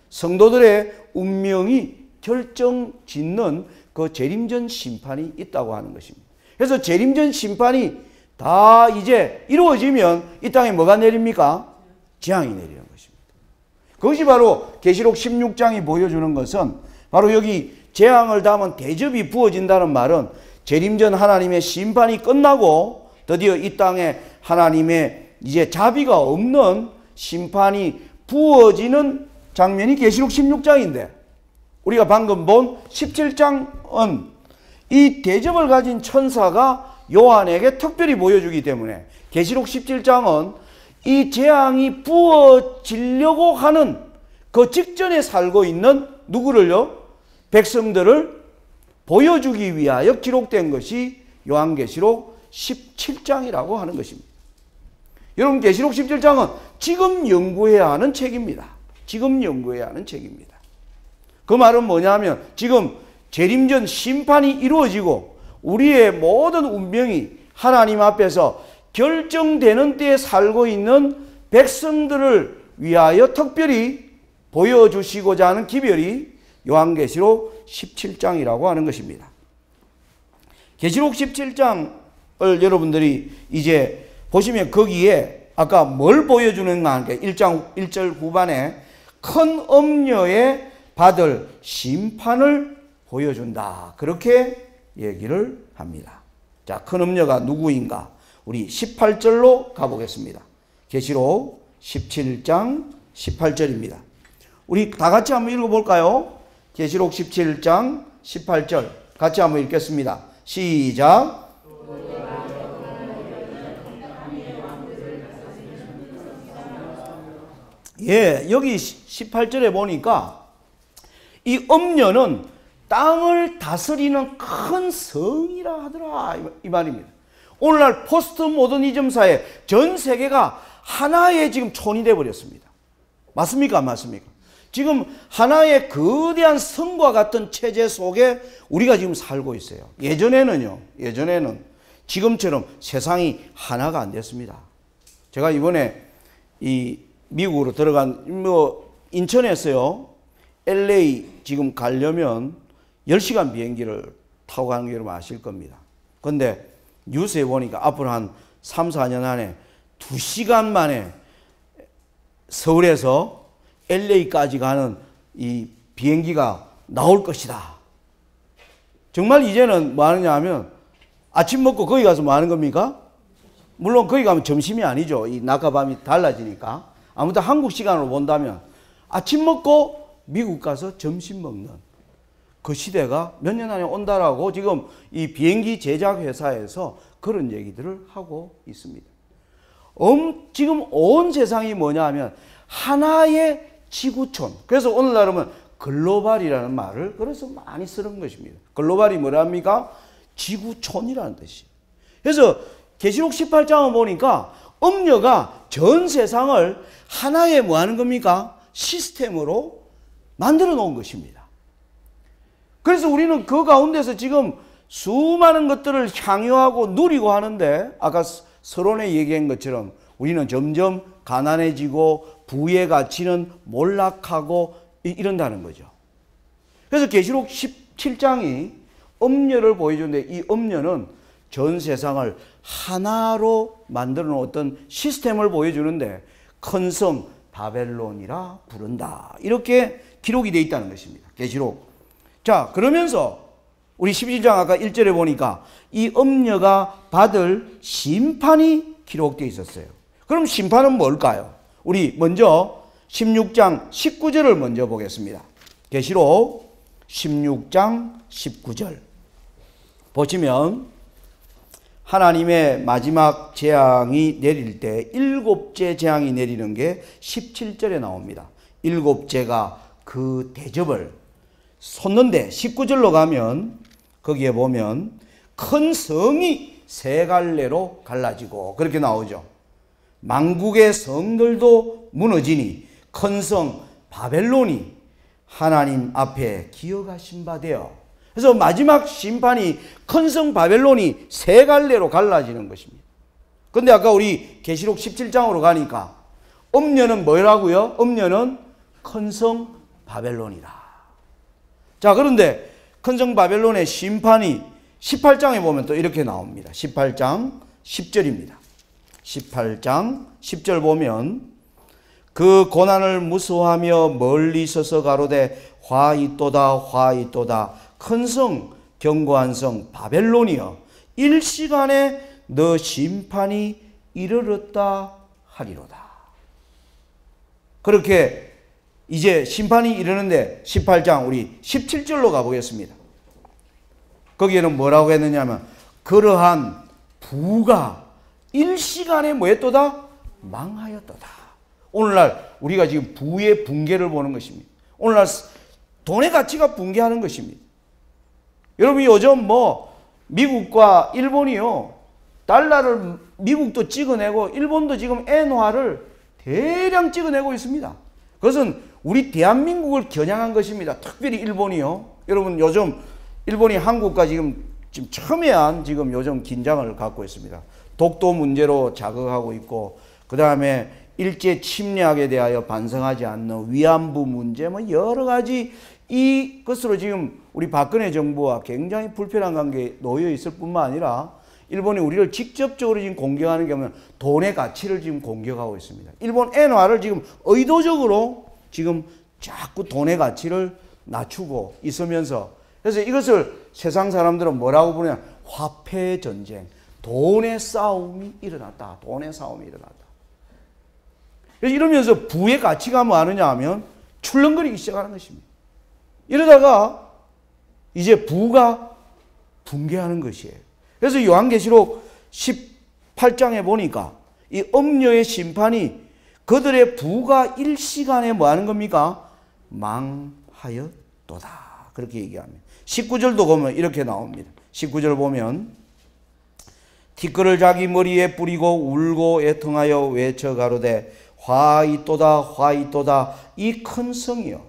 성도들의 운명이 결정짓는 그 재림전 심판이 있다고 하는 것입니다. 그래서 재림전 심판이 다 이제 이루어지면 이 땅에 뭐가 내립니까? 재앙이 내리는 것입니다. 그것이 바로 계시록 16장이 보여주는 것은 바로 여기 재앙을 담은 대접이 부어진다는 말은 재림전 하나님의 심판이 끝나고 드디어 이 땅에 하나님의 이제 자비가 없는 심판이 부어지는 장면이 계시록 16장인데 우리가 방금 본 17장은 이 대접을 가진 천사가 요한에게 특별히 보여주기 때문에 계시록 17장은 이 재앙이 부어지려고 하는 그 직전에 살고 있는 누구를요? 백성들을 보여주기 위하여 기록된 것이 요한계시록 17장이라고 하는 것입니다. 여러분, 계시록 17장은 지금 연구해야 하는 책입니다. 지금 연구해야 하는 책입니다. 그 말은 뭐냐면 지금 재림전 심판이 이루어지고 우리의 모든 운명이 하나님 앞에서 결정되는 때에 살고 있는 백성들을 위하여 특별히 보여주시고자 하는 기별이 요한계시록 17장이라고 하는 것입니다. 계시록 17장을 여러분들이 이제 보시면 거기에 아까 뭘 보여주는가 하니까 1절 후반에 큰 엄녀에 받을 심판을 보여준다. 그렇게 얘기를 합니다. 자, 큰 엄녀가 누구인가? 우리 18절로 가보겠습니다. 계시록 17장 18절입니다. 우리 다 같이 한번 읽어볼까요? 계시록 17장 18절 같이 한번 읽겠습니다. 시작. 예, 여기 18절에 보니까 이 엄녀는 땅을 다스리는 큰 성이라 하더라 이 말입니다. 오늘날 포스트 모더니즘 사회 전 세계가 하나의 지금 촌이 되어 버렸습니다. 맞습니까? 안 맞습니까? 지금 하나의 거대한 성과 같은 체제 속에 우리가 지금 살고 있어요. 예전에는 지금처럼 세상이 하나가 안 됐습니다. 제가 이번에 이 미국으로 들어간 인천에서요 LA 지금 가려면 10시간 비행기를 타고 가는 게 여러분 아실 겁니다. 근데 뉴스에 보니까 앞으로 한 3, 4년 안에 2시간 만에 서울에서 LA까지 가는 이 비행기가 나올 것이다. 정말 이제는 뭐 하느냐 하면 아침 먹고 거기 가서 뭐 하는 겁니까? 물론 거기 가면 점심이 아니죠. 이 낮과 밤이 달라지니까. 아무튼 한국 시간으로 본다면 아침 먹고 미국 가서 점심 먹는 그 시대가 몇 년 안에 온다라고 지금 이 비행기 제작 회사에서 그런 얘기들을 하고 있습니다. 지금 온 세상이 뭐냐 하면 하나의 지구촌. 그래서 오늘날은 글로벌이라는 말을 그래서 많이 쓰는 것입니다. 글로벌이 뭐랍니까? 지구촌이라는 뜻이. 그래서 계시록 18장을 보니까 엄녀가 전 세상을 하나의 뭐 하는 겁니까? 시스템으로 만들어 놓은 것입니다. 그래서 우리는 그 가운데서 지금 수많은 것들을 향유하고 누리고 하는데 아까 서론에 얘기한 것처럼 우리는 점점 가난해지고 부의 가치는 몰락하고 이런다는 거죠. 그래서 계시록 17장이 엄녀를 보여주는데 이 엄녀는 전 세상을 하나로 만들어 놓은 어떤 시스템을 보여주는데 큰 성 바벨론이라 부른다. 이렇게 기록이 되어 있다는 것입니다. 계시록. 자, 그러면서 우리 17장 아까 1절에 보니까 이 엄녀가 받을 심판이 기록되어 있었어요. 그럼 심판은 뭘까요? 우리 먼저 16장 19절을 먼저 보겠습니다. 계시록 16장 19절 보시면 하나님의 마지막 재앙이 내릴 때 7째 재앙이 내리는 게 17절에 나옵니다. 7째가 그 대접을 솟는데 19절로 가면 거기에 보면 큰 성이 세 갈래로 갈라지고 그렇게 나오죠. 만국의 성들도 무너지니 큰 성 바벨론이 하나님 앞에 기어가신 바 되어. 그래서 마지막 심판이 큰 성 바벨론이 세 갈래로 갈라지는 것입니다. 그런데 아까 우리 계시록 17장으로 가니까 엄녀는 뭐라고요? 엄녀는 큰 성 바벨론이다. 자, 그런데 큰 성 바벨론의 심판이 18장에 보면 또 이렇게 나옵니다. 18장 10절입니다. 18장 10절 보면 그 고난을 무서워하며 멀리 서서 가로되 화 있도다 화 있도다 큰 성 견고한 성 바벨론이여 일시간에 너 심판이 이르렀다 하리로다. 그렇게 이제 심판이 이르는데 18장 우리 17절로 가보겠습니다. 거기에는 뭐라고 했느냐면 그러한 부가 일시간에 뭐 했도다? 망하였도다. 오늘날 우리가 지금 부의 붕괴를 보는 것입니다. 오늘날 돈의 가치가 붕괴하는 것입니다. 여러분 요즘 뭐 미국과 일본이요. 달러를 미국도 찍어내고 일본도 지금 엔화를 대량 찍어내고 있습니다. 그것은 우리 대한민국을 겨냥한 것입니다. 특별히 일본이요. 여러분 요즘 일본이 한국과 지금 첨예한 지금 요즘 긴장을 갖고 있습니다. 독도 문제로 자극하고 있고, 그 다음에 일제 침략에 대하여 반성하지 않는 위안부 문제, 뭐 여러 가지 이것으로 지금 우리 박근혜 정부와 굉장히 불편한 관계에 놓여 있을 뿐만 아니라 일본이 우리를 직접적으로 지금 공격하는 게 아니라 돈의 가치를 지금 공격하고 있습니다. 일본 엔화를 지금 의도적으로 지금 자꾸 돈의 가치를 낮추고 있으면서, 그래서 이것을 세상 사람들은 뭐라고 부르냐, 화폐 전쟁, 돈의 싸움이 일어났다. 돈의 싸움이 일어났다. 그래서 이러면서 부의 가치가 뭐 하느냐 하면 출렁거리기 시작하는 것입니다. 이러다가 이제 부가 붕괴하는 것이에요. 그래서 요한계시록 18장에 보니까 이 엄녀의 심판이 그들의 부가 일시간에 뭐 하는 겁니까? 망하였도다. 그렇게 얘기합니다. 19절도 보면 이렇게 나옵니다. 19절 보면 티끌을 자기 머리에 뿌리고 울고 애통하여 외쳐 가로되 화이또다 화이또다 이 큰 성이여,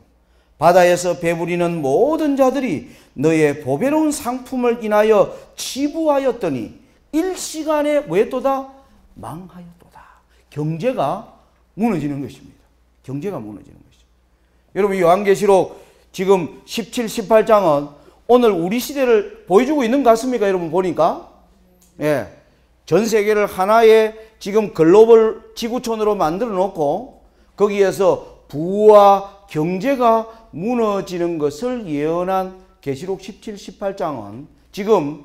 바다에서 배부리는 모든 자들이 너의 보배로운 상품을 인하여 치부하였더니 일시간에 왜또다 망하였도다. 경제가 무너지는 것입니다. 경제가 무너지는 것입니다. 여러분 요한계시록 지금 17, 18장은 오늘 우리 시대를 보여주고 있는 것 같습니까? 여러분 보니까 예, 전 세계를 하나의 지금 글로벌 지구촌으로 만들어 놓고 거기에서 부와 경제가 무너지는 것을 예언한 계시록 17, 18장은 지금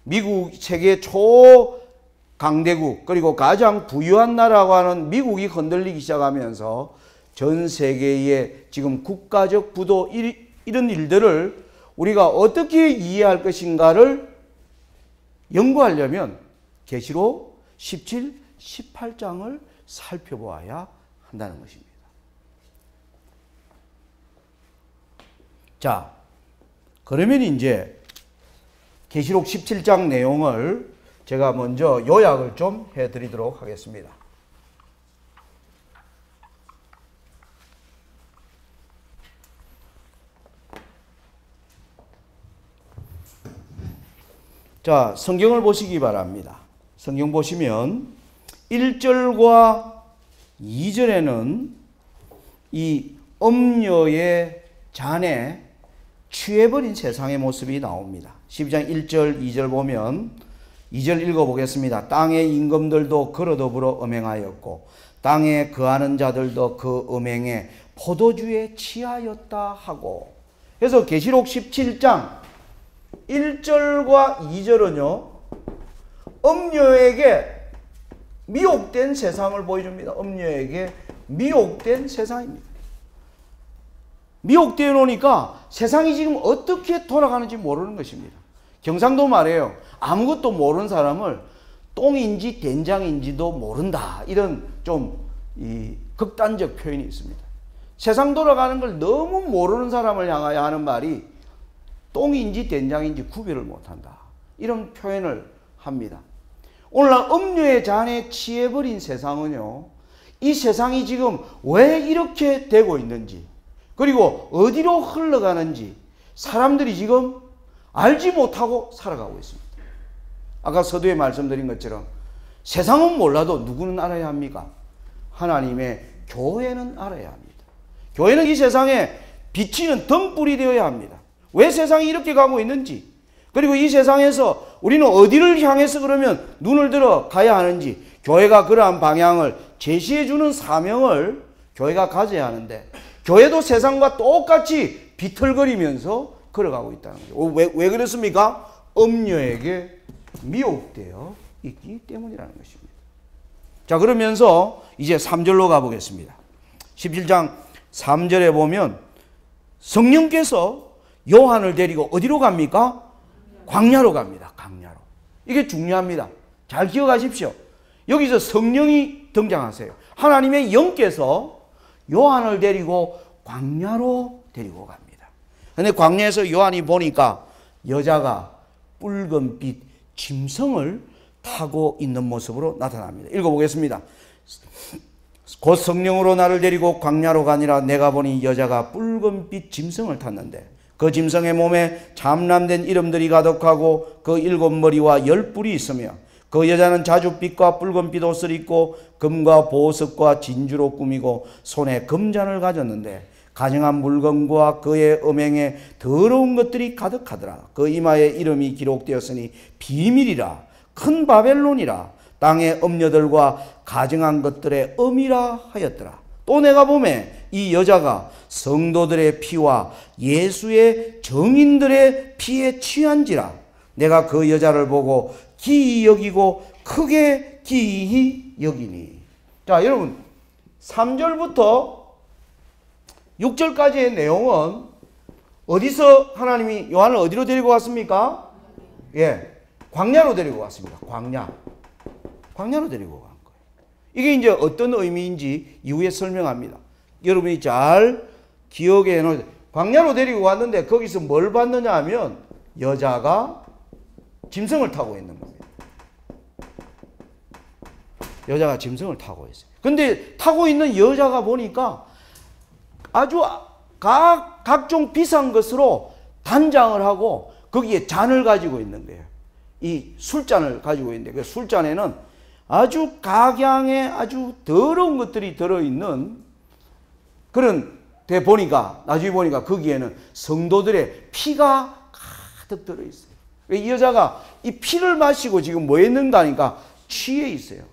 미국 세계 초강대국 그리고 가장 부유한 나라라고 하는 미국이 흔들리기 시작하면서 전 세계의 지금 국가적 부도 이런 일들을 우리가 어떻게 이해할 것인가를 연구하려면 계시록 17, 18장을 살펴보아야 한다는 것입니다. 자, 그러면 이제 계시록 17장 내용을 제가 먼저 요약을 좀 해드리도록 하겠습니다. 자, 성경을 보시기 바랍니다. 성경 보시면 1절과 2절에는 이 엄녀의 잔에 취해버린 세상의 모습이 나옵니다. 12장 1절 2절 보면 2절 읽어보겠습니다. 땅의 임금들도 그로 더불어 음행하였고 땅에 거하는 자들도 그 음행에 포도주에 취하였다 하고, 그래서 계시록 17장 1절과 2절은요 엄녀에게 미혹된 세상을 보여줍니다. 엄녀에게 미혹된 세상입니다. 미혹되어 놓으니까 세상이 지금 어떻게 돌아가는지 모르는 것입니다. 경상도 말이에요. 아무것도 모르는 사람을 똥인지 된장인지도 모른다. 이런 좀 극단적 표현이 있습니다. 세상 돌아가는 걸 너무 모르는 사람을 향하여 하는 말이 똥인지 된장인지 구별을 못한다. 이런 표현을 합니다. 오늘날 음료의 잔에 취해버린 세상은요, 이 세상이 지금 왜 이렇게 되고 있는지, 그리고 어디로 흘러가는지 사람들이 지금 알지 못하고 살아가고 있습니다. 아까 서두에 말씀드린 것처럼 세상은 몰라도 누구는 알아야 합니까? 하나님의 교회는 알아야 합니다. 교회는 이 세상에 비치는 등불이 되어야 합니다. 왜 세상이 이렇게 가고 있는지, 그리고 이 세상에서 우리는 어디를 향해서 그러면 눈을 들어 가야 하는지, 교회가 그러한 방향을 제시해 주는 사명을 교회가 가져야 하는데, 교회도 세상과 똑같이 비틀거리면서 걸어가고 있다는 거죠. 왜 그렇습니까? 음녀에게 미혹되어 있기 때문이라는 것입니다. 자, 그러면서 이제 3절로 가보겠습니다. 17장 3절에 보면 성령께서 요한을 데리고 어디로 갑니까? 광야로 갑니다. 광야로. 이게 중요합니다. 잘 기억하십시오. 여기서 성령이 등장하세요. 하나님의 영께서 요한을 데리고 광야로 데리고 갑니다. 근데 광야에서 요한이 보니까 여자가 붉은빛 짐승을 타고 있는 모습으로 나타납니다. 읽어보겠습니다. 곧 성령으로 나를 데리고 광야로 가니라. 내가 보니 여자가 붉은빛 짐승을 탔는데 그 짐승의 몸에 참람된 이름들이 가득하고 그 7머리와 10뿔이 있으며 그 여자는 자줏빛과 붉은빛 옷을 입고 금과 보석과 진주로 꾸미고 손에 금잔을 가졌는데 가증한 물건과 그의 음행에 더러운 것들이 가득하더라. 그 이마에 이름이 기록되었으니 비밀이라, 큰 바벨론이라, 땅의 음녀들과 가증한 것들의 음이라 하였더라. 또 내가 보매 이 여자가 성도들의 피와 예수의 정인들의 피에 취한지라. 내가 그 여자를 보고 기이 여기고 크게 기이 여기니. 자, 여러분 3절부터 6절까지의 내용은 어디서 하나님이 요한을 어디로 데리고 갔습니까? 예, 광야로 데리고 갔습니다. 광야로 데리고 간 거예요. 이게 이제 어떤 의미인지 이후에 설명합니다. 여러분이 잘 기억해 놓으세요. 광야로 데리고 갔는데 거기서 뭘 봤느냐 하면 여자가 짐승을 타고 있는 겁니다. 여자가 짐승을 타고 있어요. 근데 타고 있는 여자가 보니까 아주 각종 비싼 것으로 단장을 하고 거기에 잔을 가지고 있는 거예요. 이 술잔을 가지고 있는데 그 술잔에는 아주 각양의 아주 더러운 것들이 들어있는 그런 데 보니까 나중에 보니까 거기에는 성도들의 피가 가득 들어있어요. 이 여자가 이 피를 마시고 지금 뭐 했는가 하니까 취해 있어요.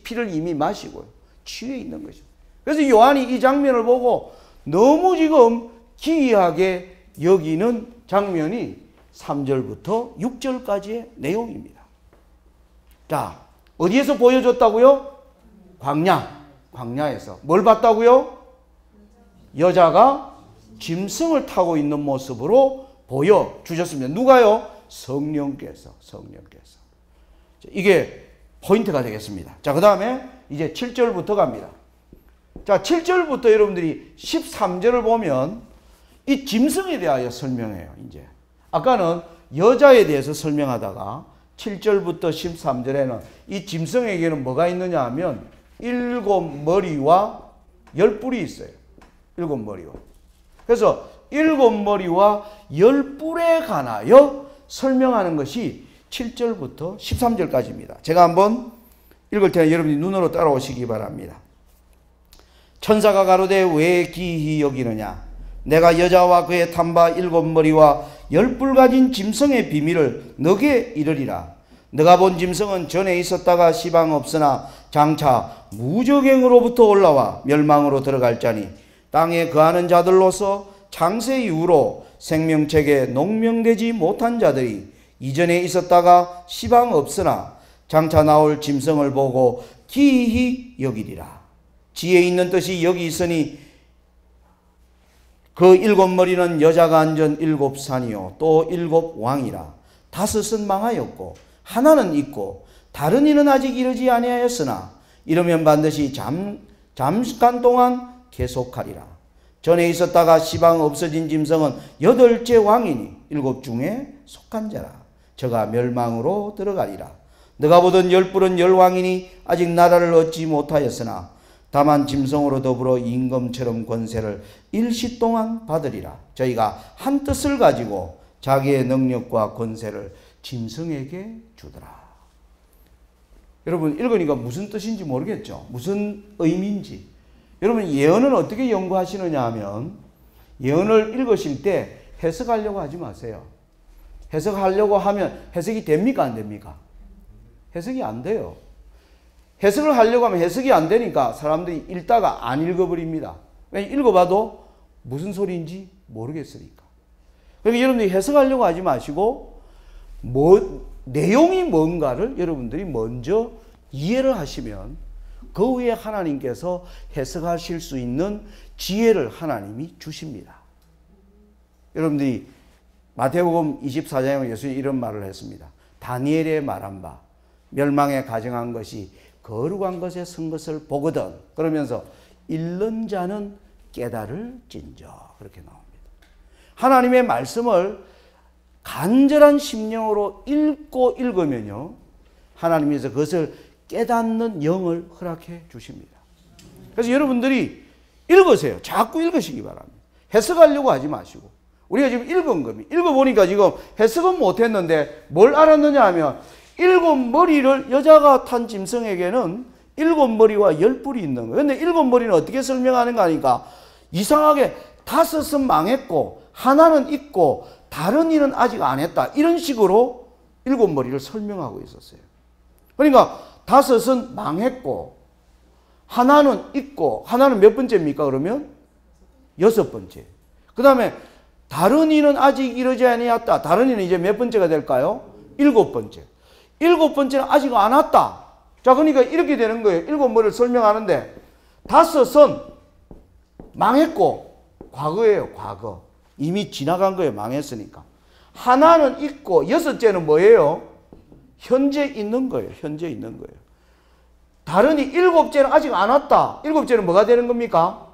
피를 이미 마시고요. 취해 있는 거죠. 그래서 요한이 이 장면을 보고 너무 지금 기이하게 여기는 장면이 3절부터 6절까지의 내용입니다. 자, 어디에서 보여줬다고요? 광야에서. 뭘 봤다고요? 여자가 짐승을 타고 있는 모습으로 보여주셨습니다. 누가요? 성령께서. 이게 포인트가 되겠습니다. 자, 그 다음에 이제 7절부터 갑니다. 자, 7절부터 여러분들이 13절을 보면 이 짐승에 대하여 설명해요. 이제 아까는 여자에 대해서 설명하다가 7절부터 13절에는 이 짐승에게는 뭐가 있느냐 하면 7머리와 10뿔이 있어요. 7머리와. 그래서 7머리와 10뿔에 관하여 설명하는 것이 7절부터 13절까지입니다. 제가 한번 읽을 테니 여러분이 눈으로 따라오시기 바랍니다. 천사가 가로되 왜 기이히 여기느냐? 내가 여자와 그의 탄바 7머리와 10뿔 가진 짐승의 비밀을 너게 이르리라. 너가 본 짐승은 전에 있었다가 시방 없으나 장차 무저갱으로부터 올라와 멸망으로 들어갈 자니 땅에 거하는 자들로서 창세 이후로 생명책에 농명되지 못한 자들이 이전에 있었다가 시방 없으나 장차 나올 짐승을 보고 기이히 여기리라. 지혜 있는 뜻이 여기 있으니 그 7머리는 여자가 앉은 7산이요 또 7왕이라. 5은 망하였고 하나는 있고 다른 이는 아직 이르지 아니하였으나 이르면 반드시 잠깐 동안 계속하리라. 전에 있었다가 시방 없어진 짐승은 8째 왕이니 7 중에 속한 자라. 저가 멸망으로 들어가리라. 너가 보던 10뿔은 10왕이니 아직 나라를 얻지 못하였으나 다만 짐승으로 더불어 임금처럼 권세를 일시 동안 받으리라. 저희가 한 뜻을 가지고 자기의 능력과 권세를 짐승에게 주더라. 여러분 읽으니까 무슨 뜻인지 모르겠죠? 무슨 의미인지. 여러분 예언은 어떻게 연구하시느냐 하면 예언을 읽으실 때 해석하려고 하지 마세요. 해석하려고 하면 해석이 됩니까? 안 됩니까? 해석이 안 돼요. 해석을 하려고 하면 해석이 안 되니까 사람들이 읽다가 안 읽어버립니다. 왜냐하면 읽어봐도 무슨 소리인지 모르겠으니까. 그러니까 여러분들이 해석하려고 하지 마시고 내용이 뭔가를 여러분들이 먼저 이해를 하시면 그 후에 하나님께서 해석하실 수 있는 지혜를 하나님이 주십니다. 여러분들이 마태복음 24장에 예수님이 이런 말을 했습니다. 다니엘의 말한 바 멸망에 가정한 것이 거룩한 것에 선 것을 보거든. 그러면서 읽는 자는 깨달을진저 그렇게 나옵니다. 하나님의 말씀을 간절한 심령으로 읽고 읽으면요, 하나님께서 그것을 깨닫는 영을 허락해 주십니다. 그래서 여러분들이 읽으세요. 자꾸 읽으시기 바랍니다. 해석하려고 하지 마시고. 우리가 지금 읽은 겁니다. 읽어보니까 지금 해석은 못했는데 뭘 알았느냐 하면, 일곱 머리를 여자가 탄 짐승에게는 일곱 머리와 열 뿔이 있는 거예요. 근데 일곱 머리는 어떻게 설명하는가 하니까, 이상하게 다섯은 망했고 하나는 있고 다른 일은 아직 안 했다, 이런 식으로 일곱 머리를 설명하고 있었어요. 그러니까 다섯은 망했고 하나는 있고, 하나는 몇 번째입니까? 그러면 여섯 번째. 그 다음에 다른 일은 아직 이르지 아니하였다. 다른 일은 이제 몇 번째가 될까요? 일곱 번째. 일곱 번째는 아직 안 왔다. 자, 그러니까 이렇게 되는 거예요. 일곱 머리를 설명하는데, 다섯은 망했고, 과거예요, 과거. 이미 지나간 거예요, 망했으니까. 하나는 있고, 여섯째는 뭐예요? 현재 있는 거예요, 현재 있는 거예요. 다른 일곱째는 아직 안 왔다. 일곱째는 뭐가 되는 겁니까?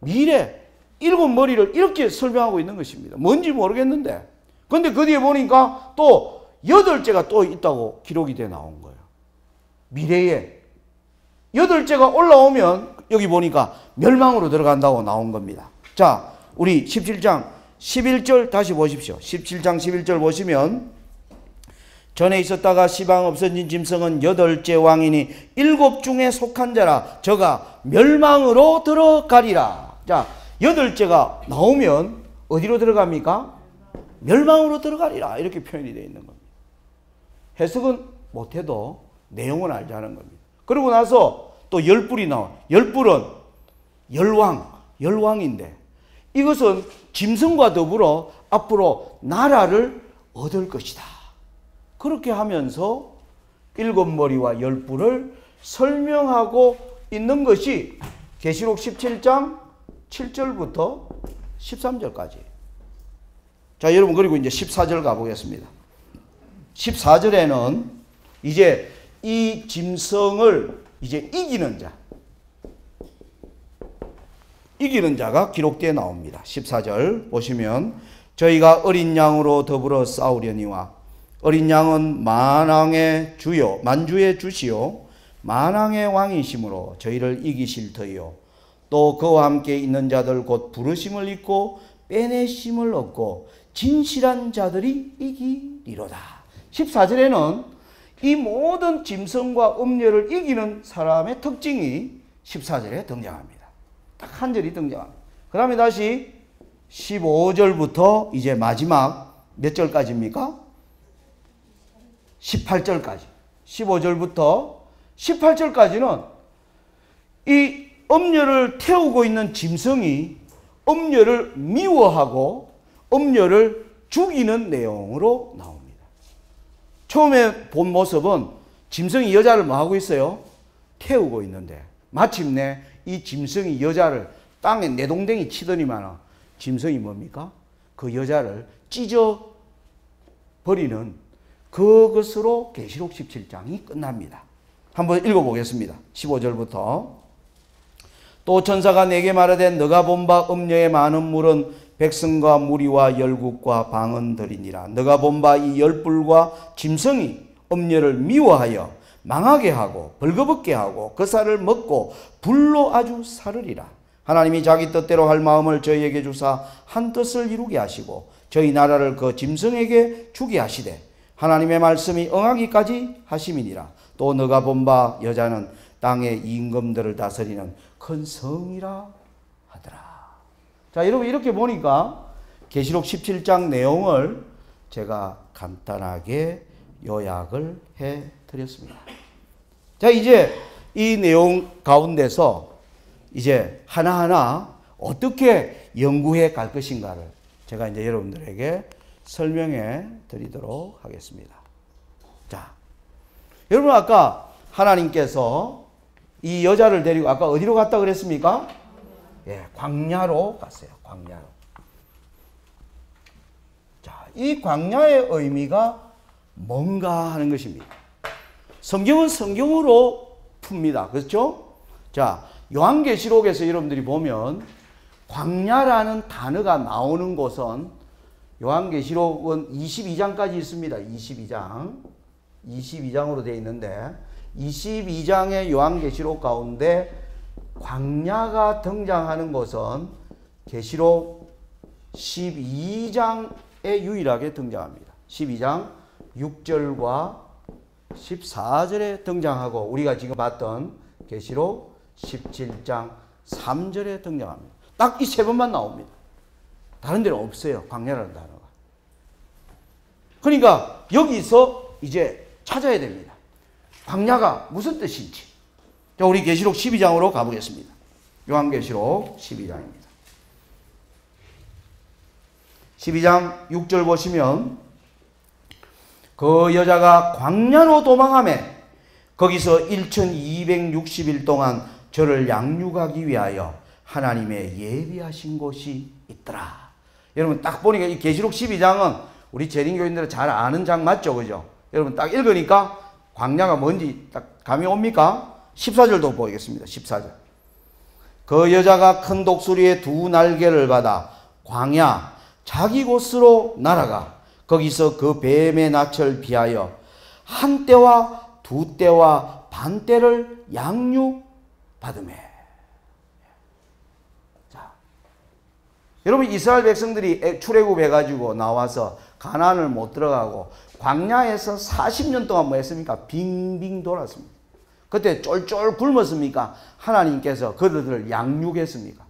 미래. 일곱 머리를 이렇게 설명하고 있는 것입니다. 뭔지 모르겠는데. 근데 그 뒤에 보니까 또 여덟째가 또 있다고 기록이 돼 나온 거예요. 미래에. 여덟째가 올라오면 여기 보니까 멸망으로 들어간다고 나온 겁니다. 자, 우리 17장 11절 다시 보십시오. 17장 11절 보시면, 전에 있었다가 시방 없어진 짐승은 여덟째 왕이니 일곱 중에 속한 자라. 저가 멸망으로 들어가리라. 자, 여덟째가 나오면 어디로 들어갑니까? 멸망으로 들어가리라. 이렇게 표현이 되어 있는 겁니다. 해석은 못해도 내용은 알자는 겁니다. 그러고 나서 또 열뿔이 나와. 열뿔은 열왕인데, 이것은 짐승과 더불어 앞으로 나라를 얻을 것이다. 그렇게 하면서 일곱 머리와 열뿔을 설명하고 있는 것이 계시록 17장 7절부터 13절까지. 자, 여러분, 그리고 이제 14절 가보겠습니다. 14절에는 이제 이 짐승을 이제 이기는 자가 기록되어 나옵니다. 14절 보시면, 저희가 어린 양으로 더불어 싸우려니와, 어린 양은 만왕의 주요, 만주의 주시요 만왕의 왕이심으로 저희를 이기실 터이요, 또 그와 함께 있는 자들 곧 부르심을 입고 빼내심을 얻고 진실한 자들이 이기리로다. 14절에는 이 모든 짐승과 음녀를 이기는 사람의 특징이 14절에 등장합니다. 딱 한 절이 등장합니다. 그 다음에 다시 15절부터 이제 마지막 몇 절까지입니까? 18절까지. 15절부터 18절까지는 이 음녀를 태우고 있는 짐승이 음녀를 미워하고 음녀를 죽이는 내용으로 나옵니다. 처음에 본 모습은 짐승이 여자를 뭐 하고 있어요? 태우고 있는데, 마침내 이 짐승이 여자를 땅에 내동댕이 치더니만 짐승이 뭡니까? 그 여자를 찢어 버리는 그것으로 계시록 17장이 끝납니다. 한번 읽어보겠습니다. 15절부터. 또 천사가 내게 말하되, 너가 본 바 음녀의 많은 물은 백성과 무리와 열국과 방언들이니라. 너가 본 바 이 열불과 짐승이 음녀를 미워하여 망하게 하고 벌거벗게 하고 그 살을 먹고 불로 아주 사르리라. 하나님이 자기 뜻대로 할 마음을 저희에게 주사 한 뜻을 이루게 하시고 저희 나라를 그 짐승에게 주게 하시되 하나님의 말씀이 응하기까지 하심이니라. 또 너가 본 바 여자는 땅의 임금들을 다스리는 큰 성이라 하더라. 자, 여러분, 이렇게 보니까 계시록 17장 내용을 제가 간단하게 요약을 해 드렸습니다. 자, 이제 이 내용 가운데서 이제 하나하나 어떻게 연구해 갈 것인가를 제가 이제 여러분들에게 설명해 드리도록 하겠습니다. 자, 여러분, 아까 하나님께서 이 여자를 데리고 아까 어디로 갔다 그랬습니까? 예, 광야로 갔어요. 광야로. 자, 이 광야의 의미가 뭔가 하는 것입니다. 성경은 성경으로 풉니다. 그렇죠? 자, 요한계시록에서 여러분들이 보면 광야라는 단어가 나오는 곳은 요한계시록은 22장까지 있습니다. 22장으로 되어 있는데 22장의 요한계시록 가운데 광야가 등장하는 것은 계시록 12장에 유일하게 등장합니다. 12장 6절과 14절에 등장하고 우리가 지금 봤던 계시록 17장 3절에 등장합니다. 딱 이 세 번만 나옵니다. 다른 데는 없어요. 광야라는 단어가. 그러니까 여기서 이제 찾아야 됩니다. 광야가 무슨 뜻인지. 자, 우리 계시록 12장으로 가보겠습니다. 요한계시록 12장입니다. 12장 6절 보시면 그 여자가 광야로 도망하매 거기서 1260일 동안 저를 양육하기 위하여 하나님의 예비하신 곳이 있더라. 여러분 딱 보니까 이 계시록 12장은 우리 재림교인들은 잘 아는 장 맞죠? 그죠? 여러분 딱 읽으니까 광야가 뭔지 딱 감이 옵니까? 14절도 보겠습니다. 14절. 그 여자가 큰 독수리의 두 날개를 받아 광야 자기 곳으로 날아가 거기서 그 뱀의 낯을 피하여 한 때와 두 때와 반 때를 양육받으매. 자, 여러분 이스라엘 백성들이 출애굽해가지고 나와서 가나안을 못 들어가고 광야에서 40년 동안 뭐 했습니까? 빙빙 돌았습니다. 그때 쫄쫄 굶었습니까? 하나님께서 그들을 양육했습니까?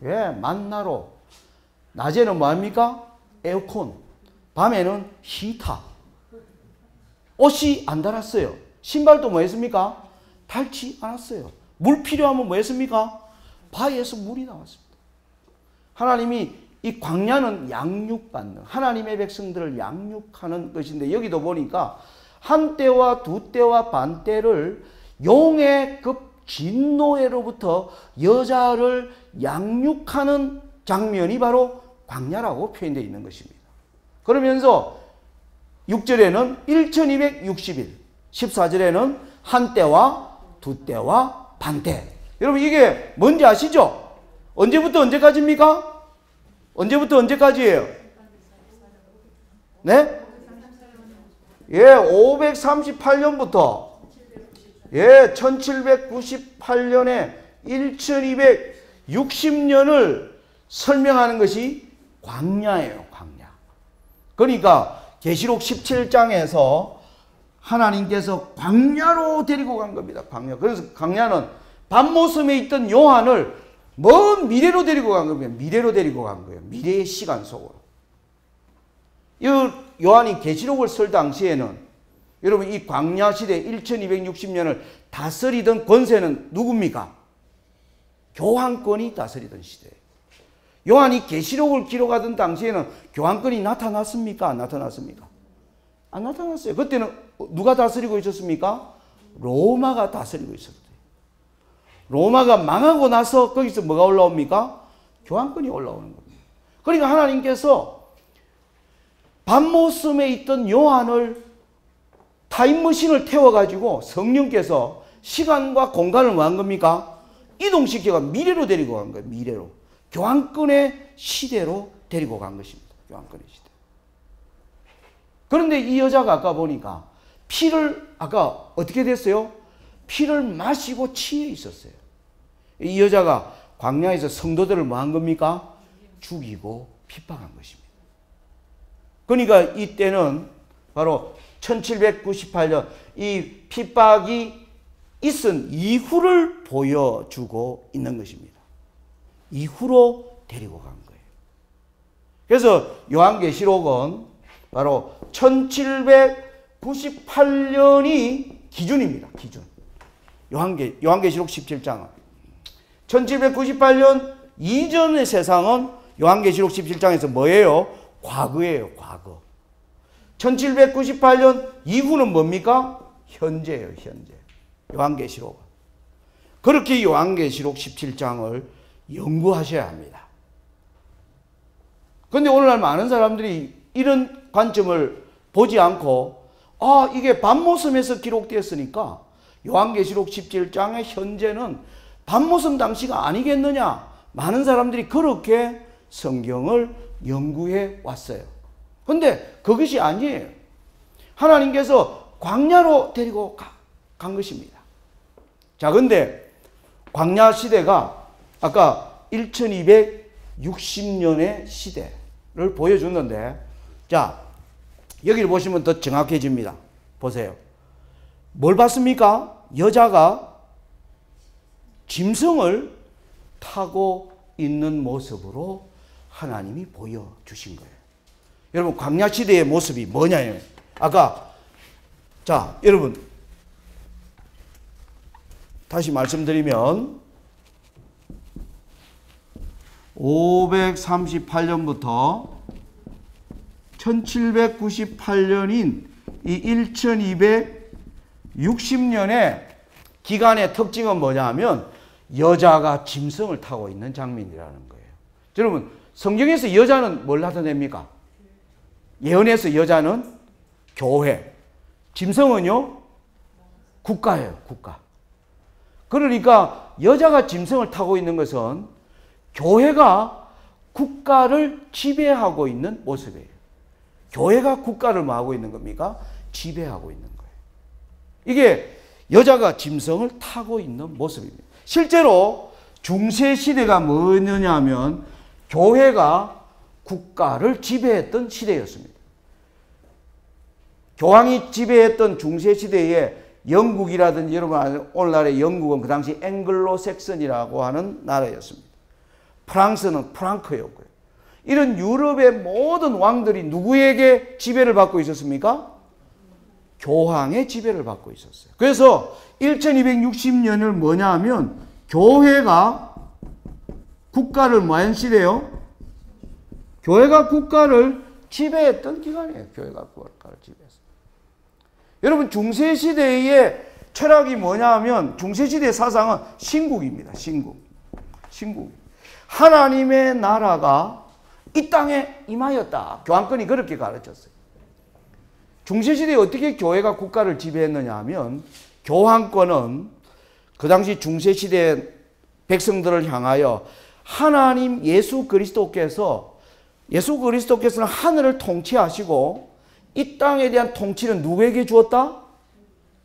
예, 만나로. 낮에는 뭐합니까? 에어컨. 밤에는 히터. 옷이 안 닳았어요. 신발도 뭐 했습니까? 닳지 않았어요. 물 필요하면 뭐 했습니까? 바위에서 물이 나왔습니다. 하나님이 이 광야는 양육받는, 하나님의 백성들을 양육하는 것인데 여기도 보니까 한 때와 두 때와 반 때를 용의 그 진노에로부터 여자를 양육하는 장면이 바로 광야라고 표현되어 있는 것입니다. 그러면서 6절에는 1260일, 14절에는 한 때와 두 때와 반 때. 여러분 이게 뭔지 아시죠? 언제부터 언제까지입니까? 언제부터 언제까지예요? 네? 예, 538년부터 예, 1798년에 1260년을 설명하는 것이 광야예요, 광야. 그러니까 계시록 17장에서 하나님께서 광야로 데리고 간 겁니다. 광야. 그래서 광야는 밤모섬에 있던 요한을 먼 미래로 데리고 간 겁니다. 미래로 데리고 간 거예요. 미래의 시간 속으로. 이 요한이 계시록을 쓸 당시에는 여러분 이 광야 시대 1260년을 다스리던 권세는 누굽니까? 교황권이 다스리던 시대예요. 요한이 계시록을 기록하던 당시에는 교황권이 나타났습니까? 안 나타났습니까? 안 나타났어요. 그때는 누가 다스리고 있었습니까? 로마가 다스리고 있었어요. 로마가 망하고 나서 거기서 뭐가 올라옵니까? 교황권이 올라오는 겁니다. 그러니까 하나님께서 밤모섬에 있던 요한을 타임머신을 태워가지고 성령께서 시간과 공간을 뭐 한 겁니까? 이동시켜가 미래로 데리고 간 거예요. 미래로. 교황권의 시대로 데리고 간 것입니다. 교황권의 시대. 그런데 이 여자가 아까 보니까 피를 아까 어떻게 됐어요? 피를 마시고 취해 있었어요. 이 여자가 광야에서 성도들을 뭐 한 겁니까? 죽이고 핍박한 것입니다. 그러니까 이때는 바로 1798년 이 핍박이 있은 이후를 보여주고 있는 것입니다. 이후로 데리고 간 거예요. 그래서 요한계시록은 바로 1798년이 기준입니다. 기준. 요한계시록 17장은 1798년 이전의 세상은 요한계시록 17장에서 뭐예요? 과거예요. 과거. 1798년 이후는 뭡니까? 현재예요. 현재. 요한계시록. 그렇게 요한계시록 17장을 연구하셔야 합니다. 그런데 오늘날 많은 사람들이 이런 관점을 보지 않고 이게 밤모섬에서 기록되었으니까 요한계시록 17장의 현재는 밤모섬 당시가 아니겠느냐. 많은 사람들이 그렇게 성경을 연구해 왔어요. 근데 그것이 아니에요. 하나님께서 광야로 데리고 간 것입니다. 자, 근데 광야 시대가 아까 1260년의 시대를 보여줬는데, 자, 여기를 보시면 더 정확해집니다. 보세요. 뭘 봤습니까? 여자가 짐승을 타고 있는 모습으로 하나님이 보여주신 거예요. 여러분, 광야 시대의 모습이 뭐냐요? 아까, 자, 여러분, 다시 말씀드리면 538년부터 1798년인 이 1260년의 기간의 특징은 뭐냐 하면 여자가 짐승을 타고 있는 장면이라는 거예요. 여러분, 성경에서 여자는 뭘 나타냅니까? 예언에서 여자는 교회, 짐승은요? 국가예요, 국가. 그러니까 여자가 짐승을 타고 있는 것은 교회가 국가를 지배하고 있는 모습이에요. 교회가 국가를 뭐 하고 있는 겁니까? 지배하고 있는 거예요. 이게 여자가 짐승을 타고 있는 모습입니다. 실제로 중세시대가 뭐였느냐 하면 교회가 국가를 지배했던 시대였습니다. 교황이 지배했던 중세시대에 영국이라든지, 여러분 오늘날의 영국은 그 당시 앵글로색슨이라고 하는 나라였습니다. 프랑스는 프랑크였고요. 이런 유럽의 모든 왕들이 누구에게 지배를 받고 있었습니까? 교황의 지배를 받고 있었어요. 그래서 1260년을 뭐냐 하면 교회가 국가를 뭐한 시대요? 교회가 국가를 지배했던 기간이에요. 교회가 국가를 지배했어요. 여러분, 중세시대의 철학이 뭐냐 하면 중세시대의 사상은 신국입니다. 신국. 하나님의 나라가 이 땅에 임하였다. 교황권이 그렇게 가르쳤어요. 중세시대에 어떻게 교회가 국가를 지배했느냐 하면 교황권은 그 당시 중세시대 백성들을 향하여 하나님 예수 그리스도께서는 하늘을 통치하시고 이 땅에 대한 통치는 누구에게 주었다?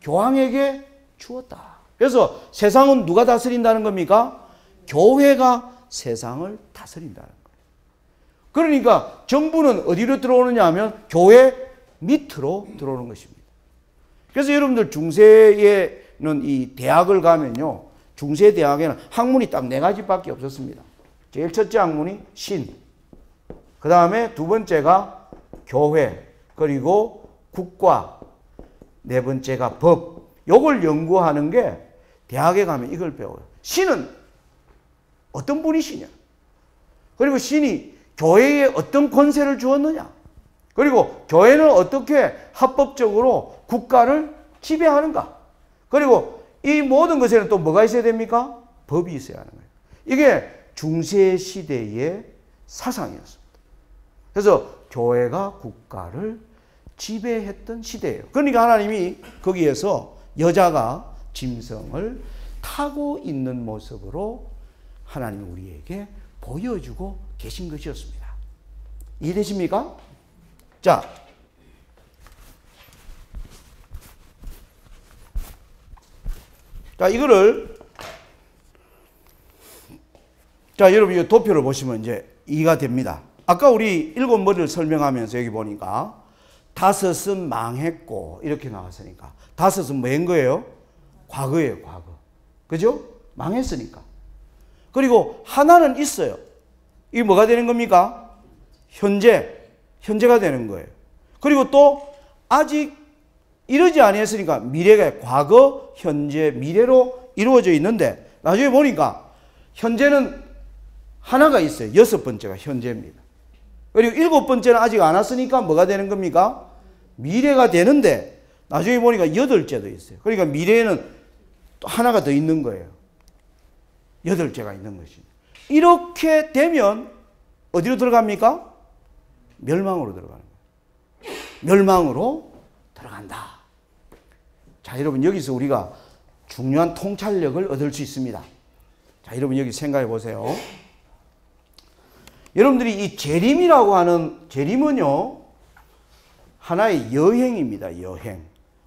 교황에게 주었다. 그래서 세상은 누가 다스린다는 겁니까? 교회가 세상을 다스린다는 거예요. 그러니까 정부는 어디로 들어오느냐 하면 교회 밑으로 들어오는 것입니다. 그래서 여러분들 중세에는 이 대학을 가면요, 중세 대학에는 학문이 딱 4가지밖에 없었습니다. 제일 첫째 학문이 신, 그 다음에 두 번째가 교회, 그리고 국가, 네 번째가 법. 요걸 연구하는 게 대학에 가면 이걸 배워요. 신은 어떤 분이시냐? 그리고 신이 교회에 어떤 권세를 주었느냐? 그리고 교회는 어떻게 합법적으로 국가를 지배하는가? 그리고 이 모든 것에는 또 뭐가 있어야 됩니까? 법이 있어야 하는 거예요. 이게 중세시대의 사상이었습니다. 그래서 교회가 국가를 지배했던 시대예요. 그러니까 하나님이 거기에서 여자가 짐승을 타고 있는 모습으로 하나님이 우리에게 보여주고 계신 것이었습니다. 이해되십니까? 자, 여러분 이 도표를 보시면 이제 이해가 됩니다. 아까 우리 7머리를 설명하면서 여기 보니까 다섯은 망했고 이렇게 나왔으니까 다섯은 뭐인 거예요? 과거예요, 과거. 그죠? 망했으니까. 그리고 하나는 있어요. 이게 뭐가 되는 겁니까? 현재가 되는 거예요. 그리고 또 아직 이러지 아니했으니까 미래가 과거, 현재, 미래로 이루어져 있는데 나중에 보니까 현재는 하나가 있어요. 6번째가 현재입니다. 그리고 7번째는 아직 안 왔으니까 뭐가 되는 겁니까? 미래가 되는데 나중에 보니까 8째도 있어요. 그러니까 미래에는 또 하나가 더 있는 거예요. 8째가 있는 것입니다. 이렇게 되면 어디로 들어갑니까? 멸망으로 들어가는 거예요. 멸망으로 들어간다. 자, 여러분 여기서 우리가 중요한 통찰력을 얻을 수 있습니다. 자, 여러분 여기 생각해 보세요. 여러분들이 이 재림이라고 하는, 재림은요, 하나의 여행입니다. 여행.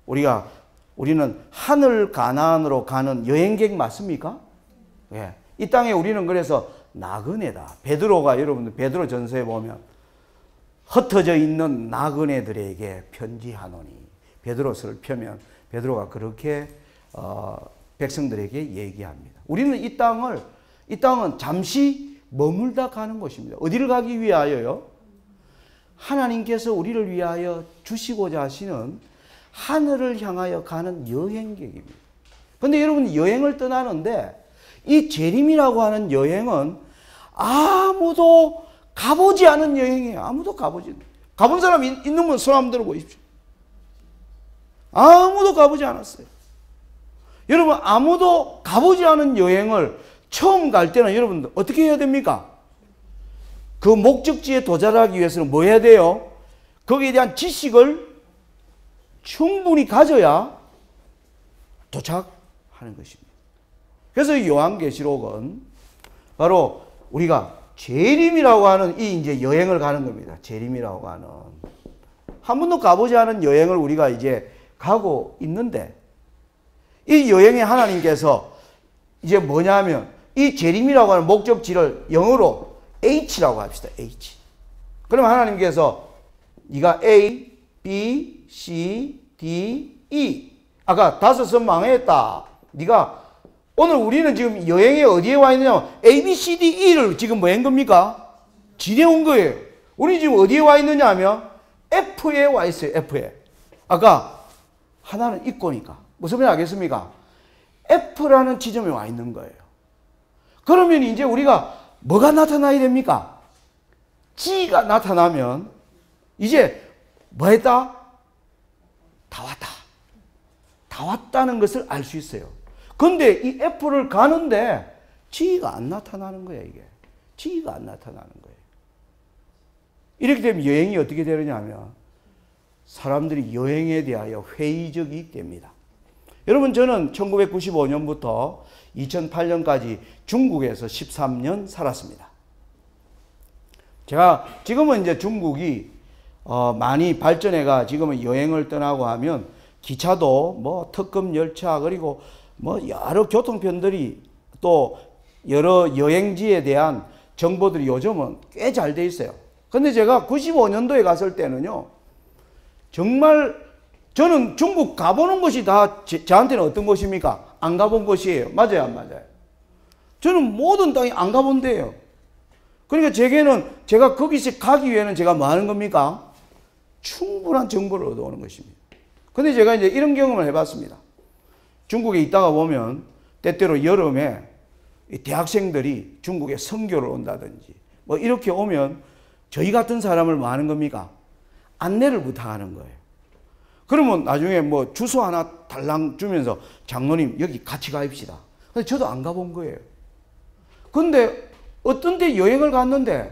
우리는 하늘 가나안으로 가는 여행객 맞습니까? 예. 이 땅에 우리는 그래서 나그네다. 베드로가, 여러분들 베드로 전서에 보면 흩어져 있는 나그네들에게 편지하노니, 베드로서를 펴면 베드로가 그렇게 백성들에게 얘기합니다. 우리는 이 땅은 잠시 머물다 가는 곳입니다. 어디를 가기 위하여요? 하나님께서 우리를 위하여 주시고자 하시는 하늘을 향하여 가는 여행객입니다. 그런데 여러분, 여행을 떠나는데 이 재림이라고 하는 여행은 아무도 가보지 않은 여행이에요. 아무도 가본 사람 있는 분 손 한번 들어 보십시오. 아무도 가보지 않았어요. 여러분, 아무도 가보지 않은 여행을 처음 갈 때는 여러분들 어떻게 해야 됩니까? 그 목적지에 도달하기 위해서는 뭐 해야 돼요? 거기에 대한 지식을 충분히 가져야 도착하는 것입니다. 그래서 요한계시록은 바로 우리가 재림이라고 하는 이 이제 여행을 가는 겁니다. 재림이라고 하는. 한 번도 가보지 않은 여행을 우리가 이제 가고 있는데, 이 여행에 하나님께서 이제 뭐냐면 이 재림이라고 하는 목적지를 영어로 H라고 합시다. H. 그러면 하나님께서 네가 A, B, C, D, E. 아까 5선 망했다. 네가 오늘 우리는 지금 여행에 어디에 와 있느냐? A, B, C, D, E를 지금 뭐 한 겁니까? 지내온 거예요. 우리 지금 어디에 와 있느냐 하면 F에 와 있어요. F에. 아까 하나는 있고니까. 무슨 말인지 알겠습니까? F라는 지점에 와 있는 거예요. 그러면 이제 우리가 뭐가 나타나야 됩니까? G가 나타나면 이제 뭐 했다? 다 왔다. 다 왔다는 것을 알 수 있어요. 근데 이 F를 가는데 G가 안 나타나는 거예요, 이게. G가 안 나타나는 거예요. 이렇게 되면 여행이 어떻게 되느냐 하면 사람들이 여행에 대하여 회의적이 됩니다. 여러분, 저는 1995년부터 2008년까지 중국에서 13년 살았습니다. 제가 지금은 이제 중국이 많이 발전해가 지금은 여행을 떠나고 하면 기차도 뭐 특급 열차 그리고 뭐 여러 교통편들이 또 여러 여행지에 대한 정보들이 요즘은 꽤 잘 돼 있어요. 근데 제가 95년도에 갔을 때는요, 정말 저는 중국 가보는 것이 다 저한테는 어떤 곳입니까? 안 가본 곳이에요. 맞아요, 안 맞아요? 저는 모든 땅이 안 가본 데예요. 그러니까 제게는 제가 거기서 가기 위해는 제가 뭐 하는 겁니까? 충분한 정보를 얻어오는 것입니다. 근데 제가 이제 이런 경험을 해봤습니다. 중국에 있다가 보면 때때로 여름에 대학생들이 중국에 선교를 온다든지 뭐 이렇게 오면 저희 같은 사람을 뭐 하는 겁니까? 안내를 부탁하는 거예요. 그러면 나중에 뭐 주소 하나 달랑 주면서 장로님 여기 같이 가입시다. 근데 저도 안 가본 거예요. 근데 어떤 데 여행을 갔는데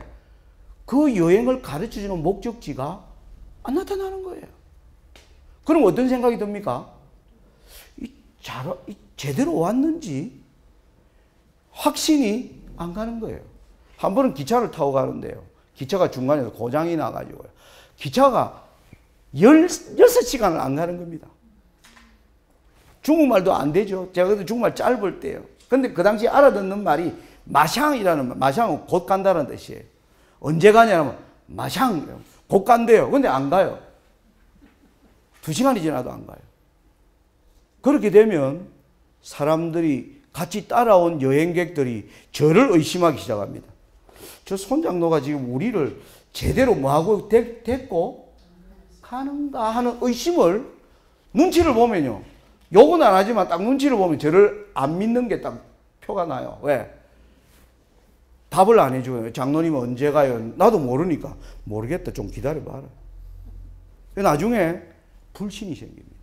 그 여행을 가르쳐주는 목적지가 안 나타나는 거예요. 그럼 어떤 생각이 듭니까? 제대로 왔는지 확신이 안 가는 거예요. 한 번은 기차를 타고 가는데요. 기차가 중간에서 고장이 나가지고요. 기차가 16시간을 안 가는 겁니다. 중국말도 안 되죠. 제가 그때 중국말 짧을 때요. 근데 그 당시 알아듣는 말이 마샹이라는, 마샹은 곧 간다는 뜻이에요. 언제 가냐면 마샹, 곧 간대요. 근데 안 가요. 2시간이 지나도 안 가요. 그렇게 되면 사람들이 같이 따라온 여행객들이 저를 의심하기 시작합니다. 저 손장로가 지금 우리를 제대로 뭐하고 됐고 가는가 하는 의심을, 눈치를 보면요. 욕은 안 하지만 딱 눈치를 보면 저를 안 믿는 게 딱 표가 나요. 왜? 답을 안 해줘요. 장로님은 언제 가요? 나도 모르니까. 모르겠다. 좀 기다려봐라. 나중에 불신이 생깁니다.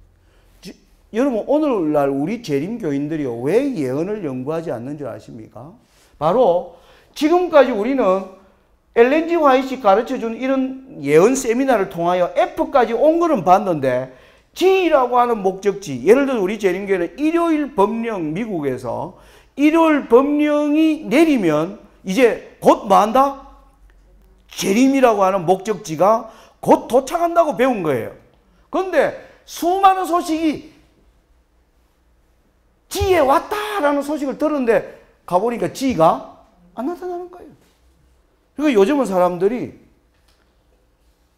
여러분, 오늘날 우리 재림교인들이 왜 예언을 연구하지 않는 줄 아십니까? 바로 지금까지 우리는 엘렌 G 화이트가 가르쳐준 이런 예언 세미나를 통하여 F까지 온 거는 봤는데 G라고 하는 목적지, 예를 들어 우리 재림교회는 일요일 법령, 미국에서 일요일 법령이 내리면 이제 곧 뭐 한다? 재림이라고 하는 목적지가 곧 도착한다고 배운 거예요. 그런데 수많은 소식이 지에 왔다라는 소식을 들었는데 가보니까 지가 안 나타나는 거예요. 그러니까 요즘은 사람들이,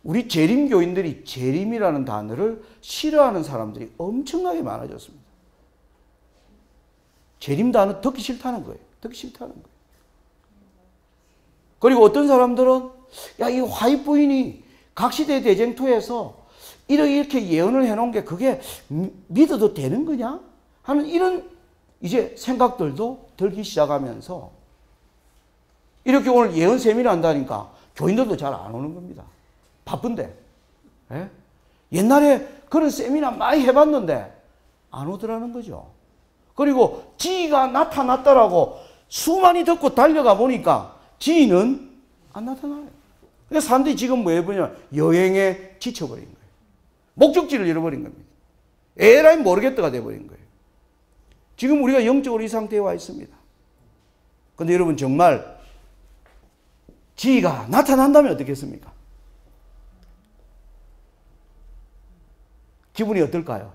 우리 재림교인들이 재림이라는 단어를 싫어하는 사람들이 엄청나게 많아졌습니다. 재림 단어 듣기 싫다는 거예요. 듣기 싫다는 거예요. 그리고 어떤 사람들은 야, 이 화입 부인이 각시대 대쟁투에서 이렇게 예언을 해놓은 게 그게 믿어도 되는 거냐? 하는 이런 이제 생각들도 들기 시작하면서 이렇게 오늘 예언 세미나 한다니까 교인들도 잘 안 오는 겁니다. 바쁜데. 예? 옛날에 그런 세미나 많이 해봤는데 안 오더라는 거죠. 그리고 지가 나타났다라고 수많이 듣고 달려가 보니까 지는 안 나타나요. 그래서 사람들이 지금 뭐 해보냐, 여행에 지쳐버린 거예요. 목적지를 잃어버린 겁니다. 에라이 모르겠다가 돼버린 거예요. 지금 우리가 영적으로 이 상태에 와 있습니다. 근데 여러분 정말 지가 나타난다면 어떻겠습니까? 기분이 어떨까요?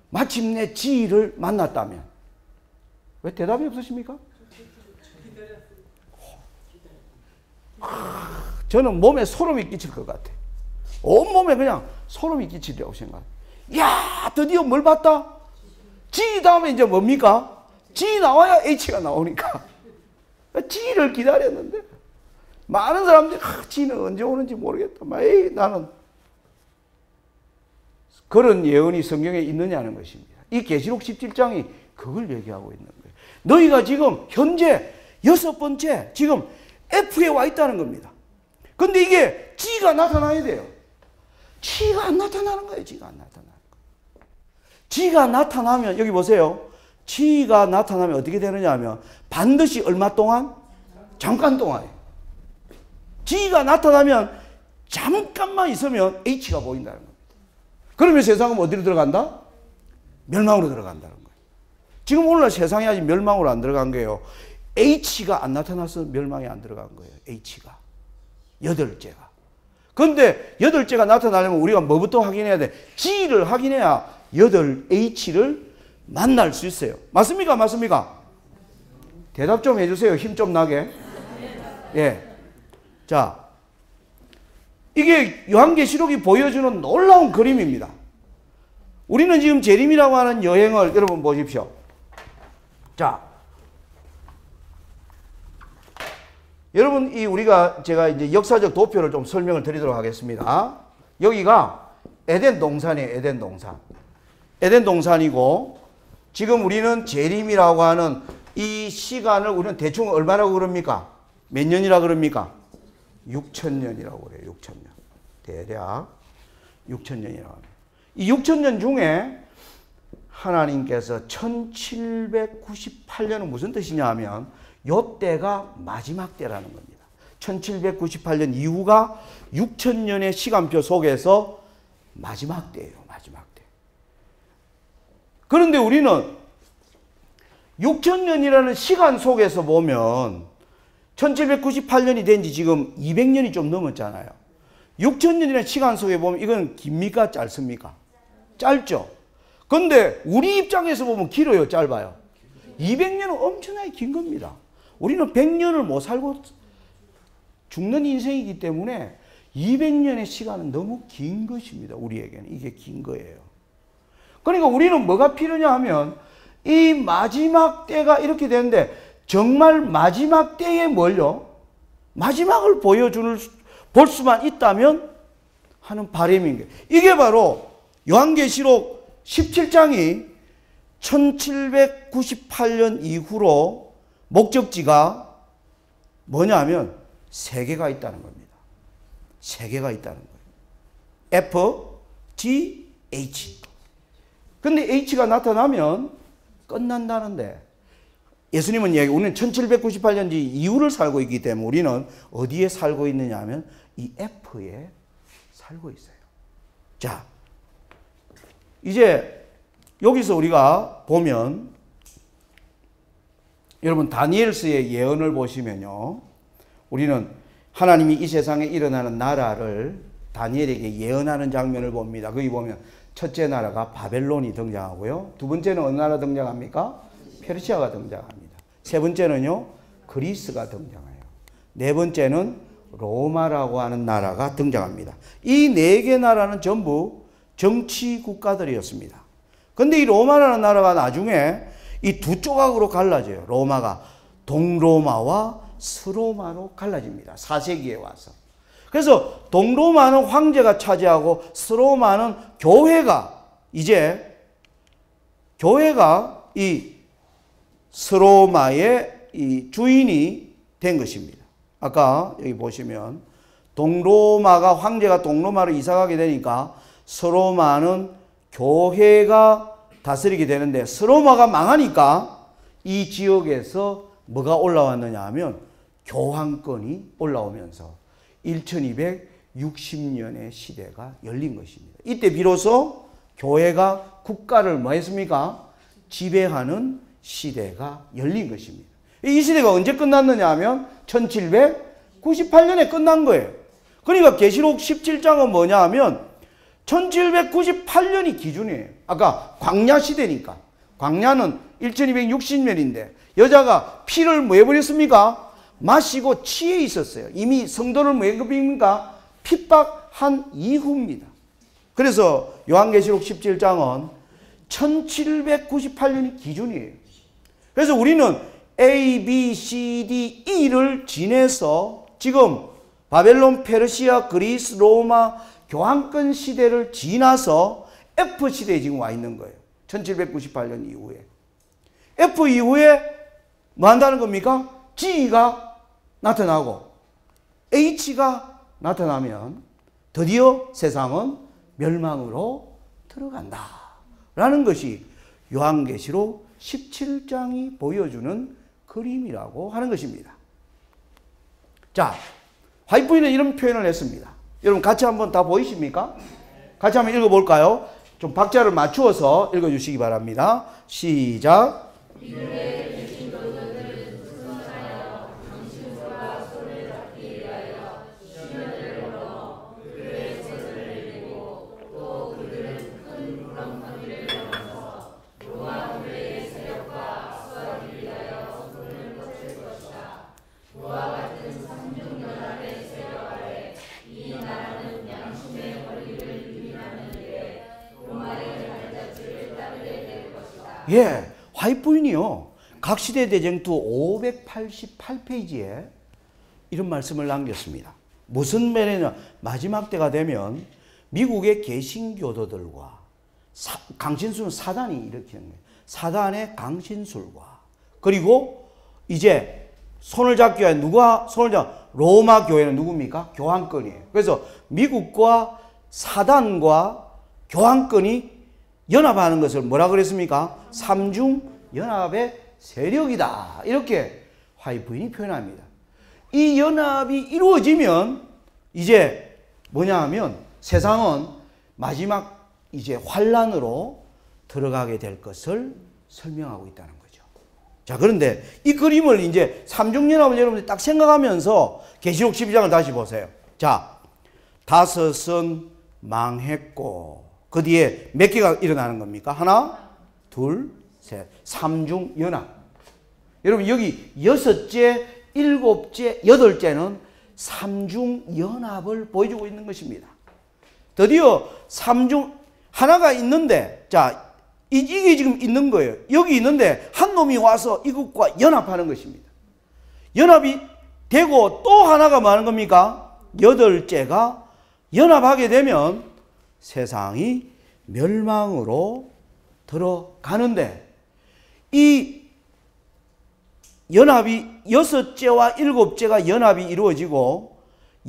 마침내 지를 만났다면. 왜 대답이 없으십니까? 저는 몸에 소름이 끼칠 것 같아. 온몸에 그냥 소름이 끼치려고 생각해요. 야, 드디어 뭘 봤다? G 다음에 이제 뭡니까? G 나와야 H가 나오니까. G를 기다렸는데 많은 사람들이 G는 언제 오는지 모르겠다. 에이, 나는 그런 예언이 성경에 있느냐는 것입니다. 이 계시록 17장이 그걸 얘기하고 있는 거예요. 너희가 지금 현재 6번째 지금 F에 와 있다는 겁니다. 근데 이게 G가 나타나야 돼요. G가 안 나타나는 거예요. G가 안 나타나는 거예요. G가 나타나면 여기 보세요. G가 나타나면 어떻게 되느냐 하면 반드시 얼마 동안? 잠깐 동안에. G가 나타나면 잠깐만 있으면 H가 보인다는 겁니다. 그러면 세상은 어디로 들어간다? 멸망으로 들어간다는 거예요. 지금 오늘날 세상이 아직 멸망으로 안 들어간 거예요. H가 안 나타나서 멸망에 안 들어간 거예요. H가. 8째가. 그런데 8째가 나타나려면 우리가 뭐부터 확인해야 돼? G를 확인해야 8H를 만날 수 있어요. 맞습니까? 맞습니까? 대답 좀 해주세요. 힘 좀 나게. 예. 자, 이게 요한계시록이 보여주는 놀라운 그림입니다. 우리는 지금 재림이라고 하는 여행을 여러분 보십시오. 자, 여러분 제가 이제 역사적 도표를 좀 설명을 드리도록 하겠습니다. 여기가 에덴 동산이에요. 에덴 동산. 에덴 동산이고 지금 우리는 재림이라고 하는 이 시간을 우리는 대충 얼마라고 그럽니까? 몇 년이라고 그럽니까? 6,000년이라고 그래요. 6,000년. 대략 6,000년이라고 합니다. 이 6,000년 중에 하나님께서 1798년은 무슨 뜻이냐 하면 요때가 마지막 때라는 겁니다. 1798년 이후가 6,000년의 시간표 속에서 마지막 때예요. 마지막 때. 그런데 우리는 6,000년이라는 시간 속에서 보면 1798년이 된 지 지금 200년이 좀 넘었잖아요. 6,000년이라는 시간 속에 보면 이건 깁니까? 짧습니까? 짧죠. 그런데 우리 입장에서 보면 길어요? 짧아요? 200년은 엄청나게 긴 겁니다. 우리는 100년을 못 살고 죽는 인생이기 때문에 200년의 시간은 너무 긴 것입니다. 우리에게는 이게 긴 거예요. 그러니까 우리는 뭐가 필요냐 하면 이 마지막 때가 이렇게 되는데 정말 마지막 때에 뭘요? 마지막을 볼 수만 있다면 하는 바람인 거예요. 이게 바로 요한계시록 17장이 1798년 이후로 목적지가 뭐냐면 세계가 있다는 겁니다. 세계가 있다는 거예요. F, G, H. 근데 H가 나타나면 끝난다는데 예수님은 우리는 1798년 이후를 살고 있기 때문에 우리는 어디에 살고 있느냐 하면 이 F에 살고 있어요. 자, 이제 여기서 우리가 보면 여러분 다니엘서의 예언을 보시면요. 우리는 하나님이 이 세상에 일어나는 나라를 다니엘에게 예언하는 장면을 봅니다. 거기 보면 첫째 나라가 바벨론이 등장하고요. 두 번째는 어느 나라 등장합니까? 페르시아가 등장합니다. 세 번째는요, 그리스가 등장해요. 네 번째는 로마라고 하는 나라가 등장합니다. 이 네 개 나라는 전부 정치 국가들이었습니다. 근데 이 로마라는 나라가 나중에 이 두 조각으로 갈라져요. 로마가 동로마와 서로마로 갈라집니다. 4세기에 와서. 그래서 동로마는 황제가 차지하고 서로마는 교회가 이 서로마의 이 주인이 된 것입니다. 아까 여기 보시면 동로마가 황제가 동로마로 이사가게 되니까 서로마는 교회가 다스리게 되는데 서로마가 망하니까 이 지역에서 뭐가 올라왔느냐 하면 교황권이 올라오면서 1260년의 시대가 열린 것입니다. 이때 비로소 교회가 국가를 뭐 했습니까? 지배하는 시대가 열린 것입니다. 이 시대가 언제 끝났느냐 하면 1798년에 끝난 거예요. 그러니까 계시록 17장은 뭐냐 하면 1798년이 기준이에요. 아까 광야 시대니까. 광야는 1260년인데 여자가 피를 뭐 해버렸습니까? 마시고 취해 있었어요. 이미 성도를 뭐 해버립니까? 핍박한 이후입니다. 그래서 요한계시록 17장은 1798년이 기준이에요. 그래서 우리는 A, B, C, D, E를 지내서 지금 바벨론, 페르시아, 그리스, 로마 교황권 시대를 지나서 F 시대에 지금 와 있는 거예요. 1798년 이후에. F 이후에 뭐 한다는 겁니까? G가 나타나고 H가 나타나면 드디어 세상은 멸망으로 들어간다 라는 것이 요한계시록 17장이 보여주는 그림이라고 하는 것입니다. 자, 화이트보이는 이런 표현을 했습니다. 여러분 같이 한번 다 보이십니까? 같이 한번 읽어볼까요? 좀 박자를 맞추어서 읽어주시기 바랍니다. 시작. 예, 화이트보이는요, 각 시대 대쟁투 588페이지에 이런 말씀을 남겼습니다. 무슨 말이냐? 마지막 때가 되면 미국의 개신교도들과 강신술은 사단이 일으키는 거예요. 사단의 강신술과 그리고 이제 손을 잡기 위해 누가 손을 잡? 로마 교회는 누굽니까? 교황권이에요. 그래서 미국과 사단과 교황권이 연합하는 것을 뭐라 그랬습니까? 삼중연합의 세력이다. 이렇게 화이트보이는 표현합니다. 이 연합이 이루어지면 이제 뭐냐 하면 세상은 마지막 이제 환란으로 들어가게 될 것을 설명하고 있다는 거죠. 자, 그런데 이 그림을 이제 삼중연합을 여러분들이 딱 생각하면서 계시록 12장을 다시 보세요. 자, 다섯은 망했고 그 뒤에 몇 개가 일어나는 겁니까? 하나, 둘, 셋. 삼중연합. 여러분 여기 여섯째, 일곱째, 여덟째는 삼중연합을 보여주고 있는 것입니다. 드디어 하나가 있는데, 자, 이게 지금 있는 거예요. 여기 있는데 한 놈이 와서 이것과 연합하는 것입니다. 연합이 되고 또 하나가 뭐 하는 겁니까? 여덟째가 연합하게 되면 세상이 멸망으로 들어가는데 이 연합이 여섯째와 일곱째가 연합이 이루어지고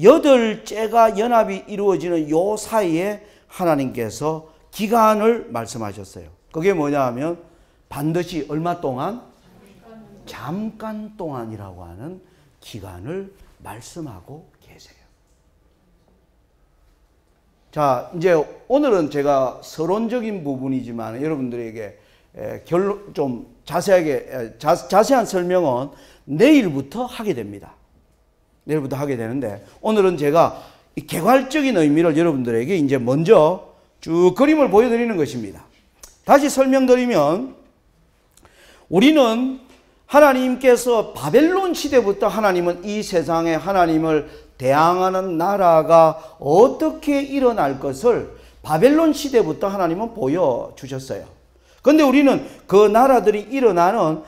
여덟째가 연합이 이루어지는 요 사이에 하나님께서 기간을 말씀하셨어요. 그게 뭐냐 하면 반드시 얼마 동안? 잠깐 동안이라고 하는 기간을 말씀하고 계세요. 자, 이제 오늘은 제가 서론적인 부분이지만 여러분들에게 결론 좀 자세한 설명은 내일부터 하게 됩니다. 내일부터 하게 되는데, 오늘은 제가 이 개괄적인 의미를 여러분들에게 이제 먼저 쭉 그림을 보여드리는 것입니다. 다시 설명드리면, 우리는 하나님께서 바벨론 시대부터 하나님은 이 세상에 하나님을 대항하는 나라가 어떻게 일어날 것을 바벨론 시대부터 하나님은 보여주셨어요. 그런데 우리는 그 나라들이 일어나는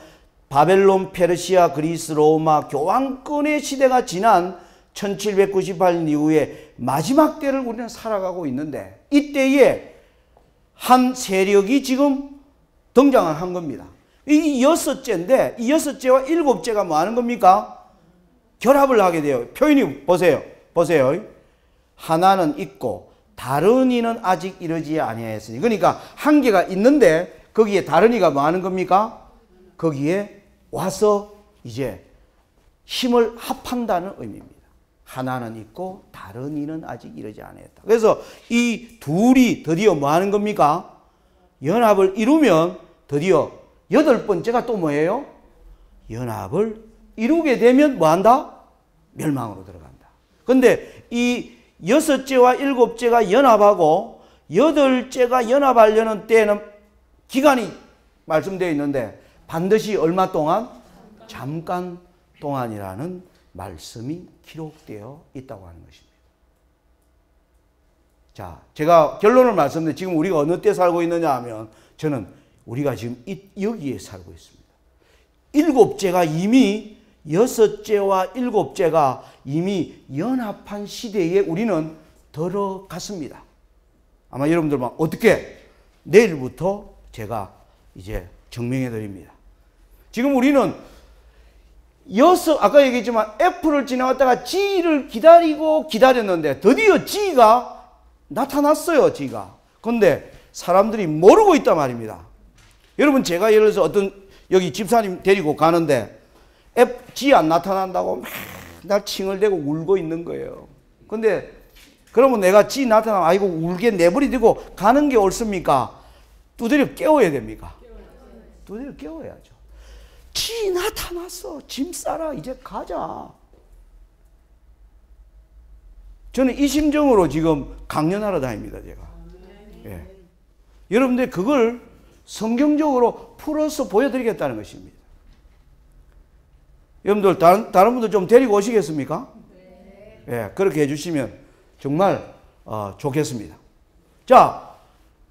바벨론, 페르시아, 그리스, 로마 교황권의 시대가 지난 1798년 이후에 마지막 때를 우리는 살아가고 있는데, 이때에 한 세력이 지금 등장한 겁니다. 이 여섯째인데, 이 여섯째와 일곱째가 뭐 하는 겁니까? 결합을 하게 돼요. 표현이 보세요. 하나는 있고 다른 이는 아직 이르지 아니하였으니. 그러니까 한 개가 있는데 거기에 다른 이가 뭐 하는 겁니까? 거기에 와서 이제 힘을 합한다는 의미입니다. 하나는 있고 다른 이는 아직 이르지 아니하였다. 그래서 이 둘이 드디어 뭐 하는 겁니까? 연합을 이루면 드디어 여덟 번째가 또 뭐예요? 연합을 이루게 되면 뭐 한다? 멸망으로 들어간다. 그런데 이 여섯째와 일곱째가 연합하고 여덟째가 연합하려는 때는 기간이 말씀되어 있는데, 반드시 얼마 동안? 잠깐 동안이라는 말씀이 기록되어 있다고 하는 것입니다. 자, 제가 결론을 말씀드리면 지금 우리가 어느 때 살고 있느냐 하면, 저는 우리가 지금 여기에 살고 있습니다. 일곱째가 이미, 여섯째와 일곱째가 이미 연합한 시대에 우리는 들어갔습니다. 아마 여러분들 막 어떻게? 내일부터 제가 이제 증명해 드립니다. 지금 우리는 아까 얘기했지만 F를 지나갔다가 G를 기다렸는데 드디어 G가 나타났어요. G가. 그런데 사람들이 모르고 있단 말입니다. 여러분, 제가 예를 들어서 여기 집사님 데리고 가는데 G 안 나타난다고 맨날 칭얼대고 울고 있는 거예요. 근데 그러면 내가 G 나타나면 아이고 울게 내버리고 가는 게 옳습니까? 두드려 깨워야 됩니까? 두드려 깨워야죠. G 나타났어. 짐 싸라. 이제 가자. 저는 이 심정으로 지금 강연하러 다닙니다. 제가. 예. 여러분들 그걸 성경적으로 풀어서 보여드리겠다는 것입니다. 여러분들 다른 분들 좀 데리고 오시겠습니까? 네. 예, 그렇게 해주시면 정말 좋겠습니다. 자,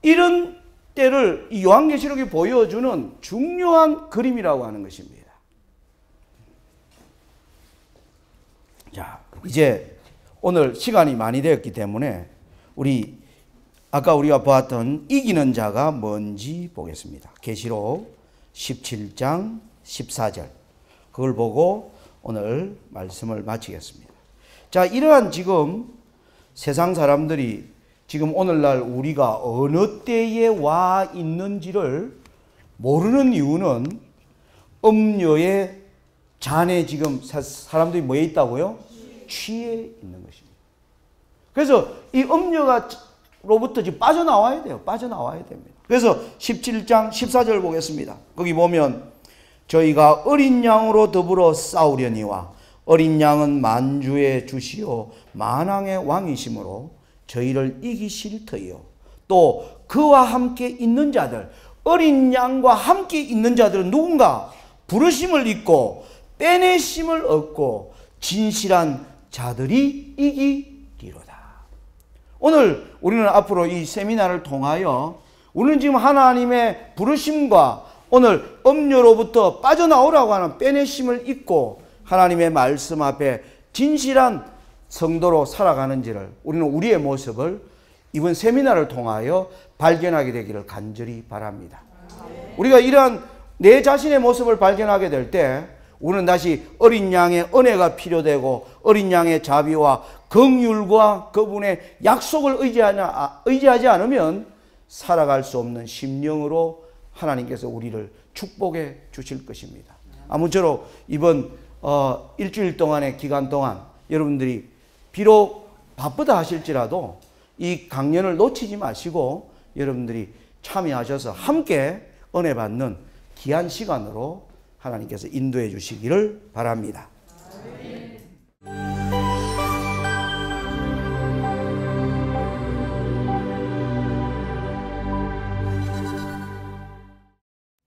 이런 때를 이 요한계시록이 보여주는 중요한 그림이라고 하는 것입니다. 자, 이제 오늘 시간이 많이 되었기 때문에 아까 우리가 보았던 이기는 자가 뭔지 보겠습니다. 계시록 17장 14절. 그걸 보고 오늘 말씀을 마치겠습니다. 자, 이러한 지금 세상 사람들이 지금 오늘날 우리가 어느 때에 와 있는지를 모르는 이유는 음료의 잔에 지금 사람들이 뭐에 있다고요? 취해 있는 것입니다. 그래서 이 음료로부터 지금 빠져나와야 돼요. 빠져나와야 됩니다. 그래서 17장 14절 보겠습니다. 거기 보면 저희가 어린 양으로 더불어 싸우려니와 어린 양은 만주의 주시오 만왕의 왕이시므로 저희를 이기실 터이요. 또 그와 함께 있는 자들, 어린 양과 함께 있는 자들은 누군가? 부르심을 입고 빼내심을 얻고 진실한 자들이 이기리로다. 오늘 우리는 앞으로 이 세미나를 통하여 우리는 지금 하나님의 부르심과 오늘 음료로부터 빠져나오라고 하는 빼내심을 입고 하나님의 말씀 앞에 진실한 성도로 살아가는지를 우리는 우리의 모습을 이번 세미나를 통하여 발견하게 되기를 간절히 바랍니다. 우리가 이러한 내 자신의 모습을 발견하게 될 때 우리는 다시 어린 양의 은혜가 필요되고 어린 양의 자비와 긍휼과 그분의 약속을 의지하지 않으면 살아갈 수 없는 심령으로 하나님께서 우리를 축복해 주실 것입니다. 아무쪼록 이번 일주일 동안의 기간 동안 여러분들이 비록 바쁘다 하실지라도 이 강연을 놓치지 마시고 여러분들이 참여하셔서 함께 은혜 받는 귀한 시간으로 하나님께서 인도해 주시기를 바랍니다.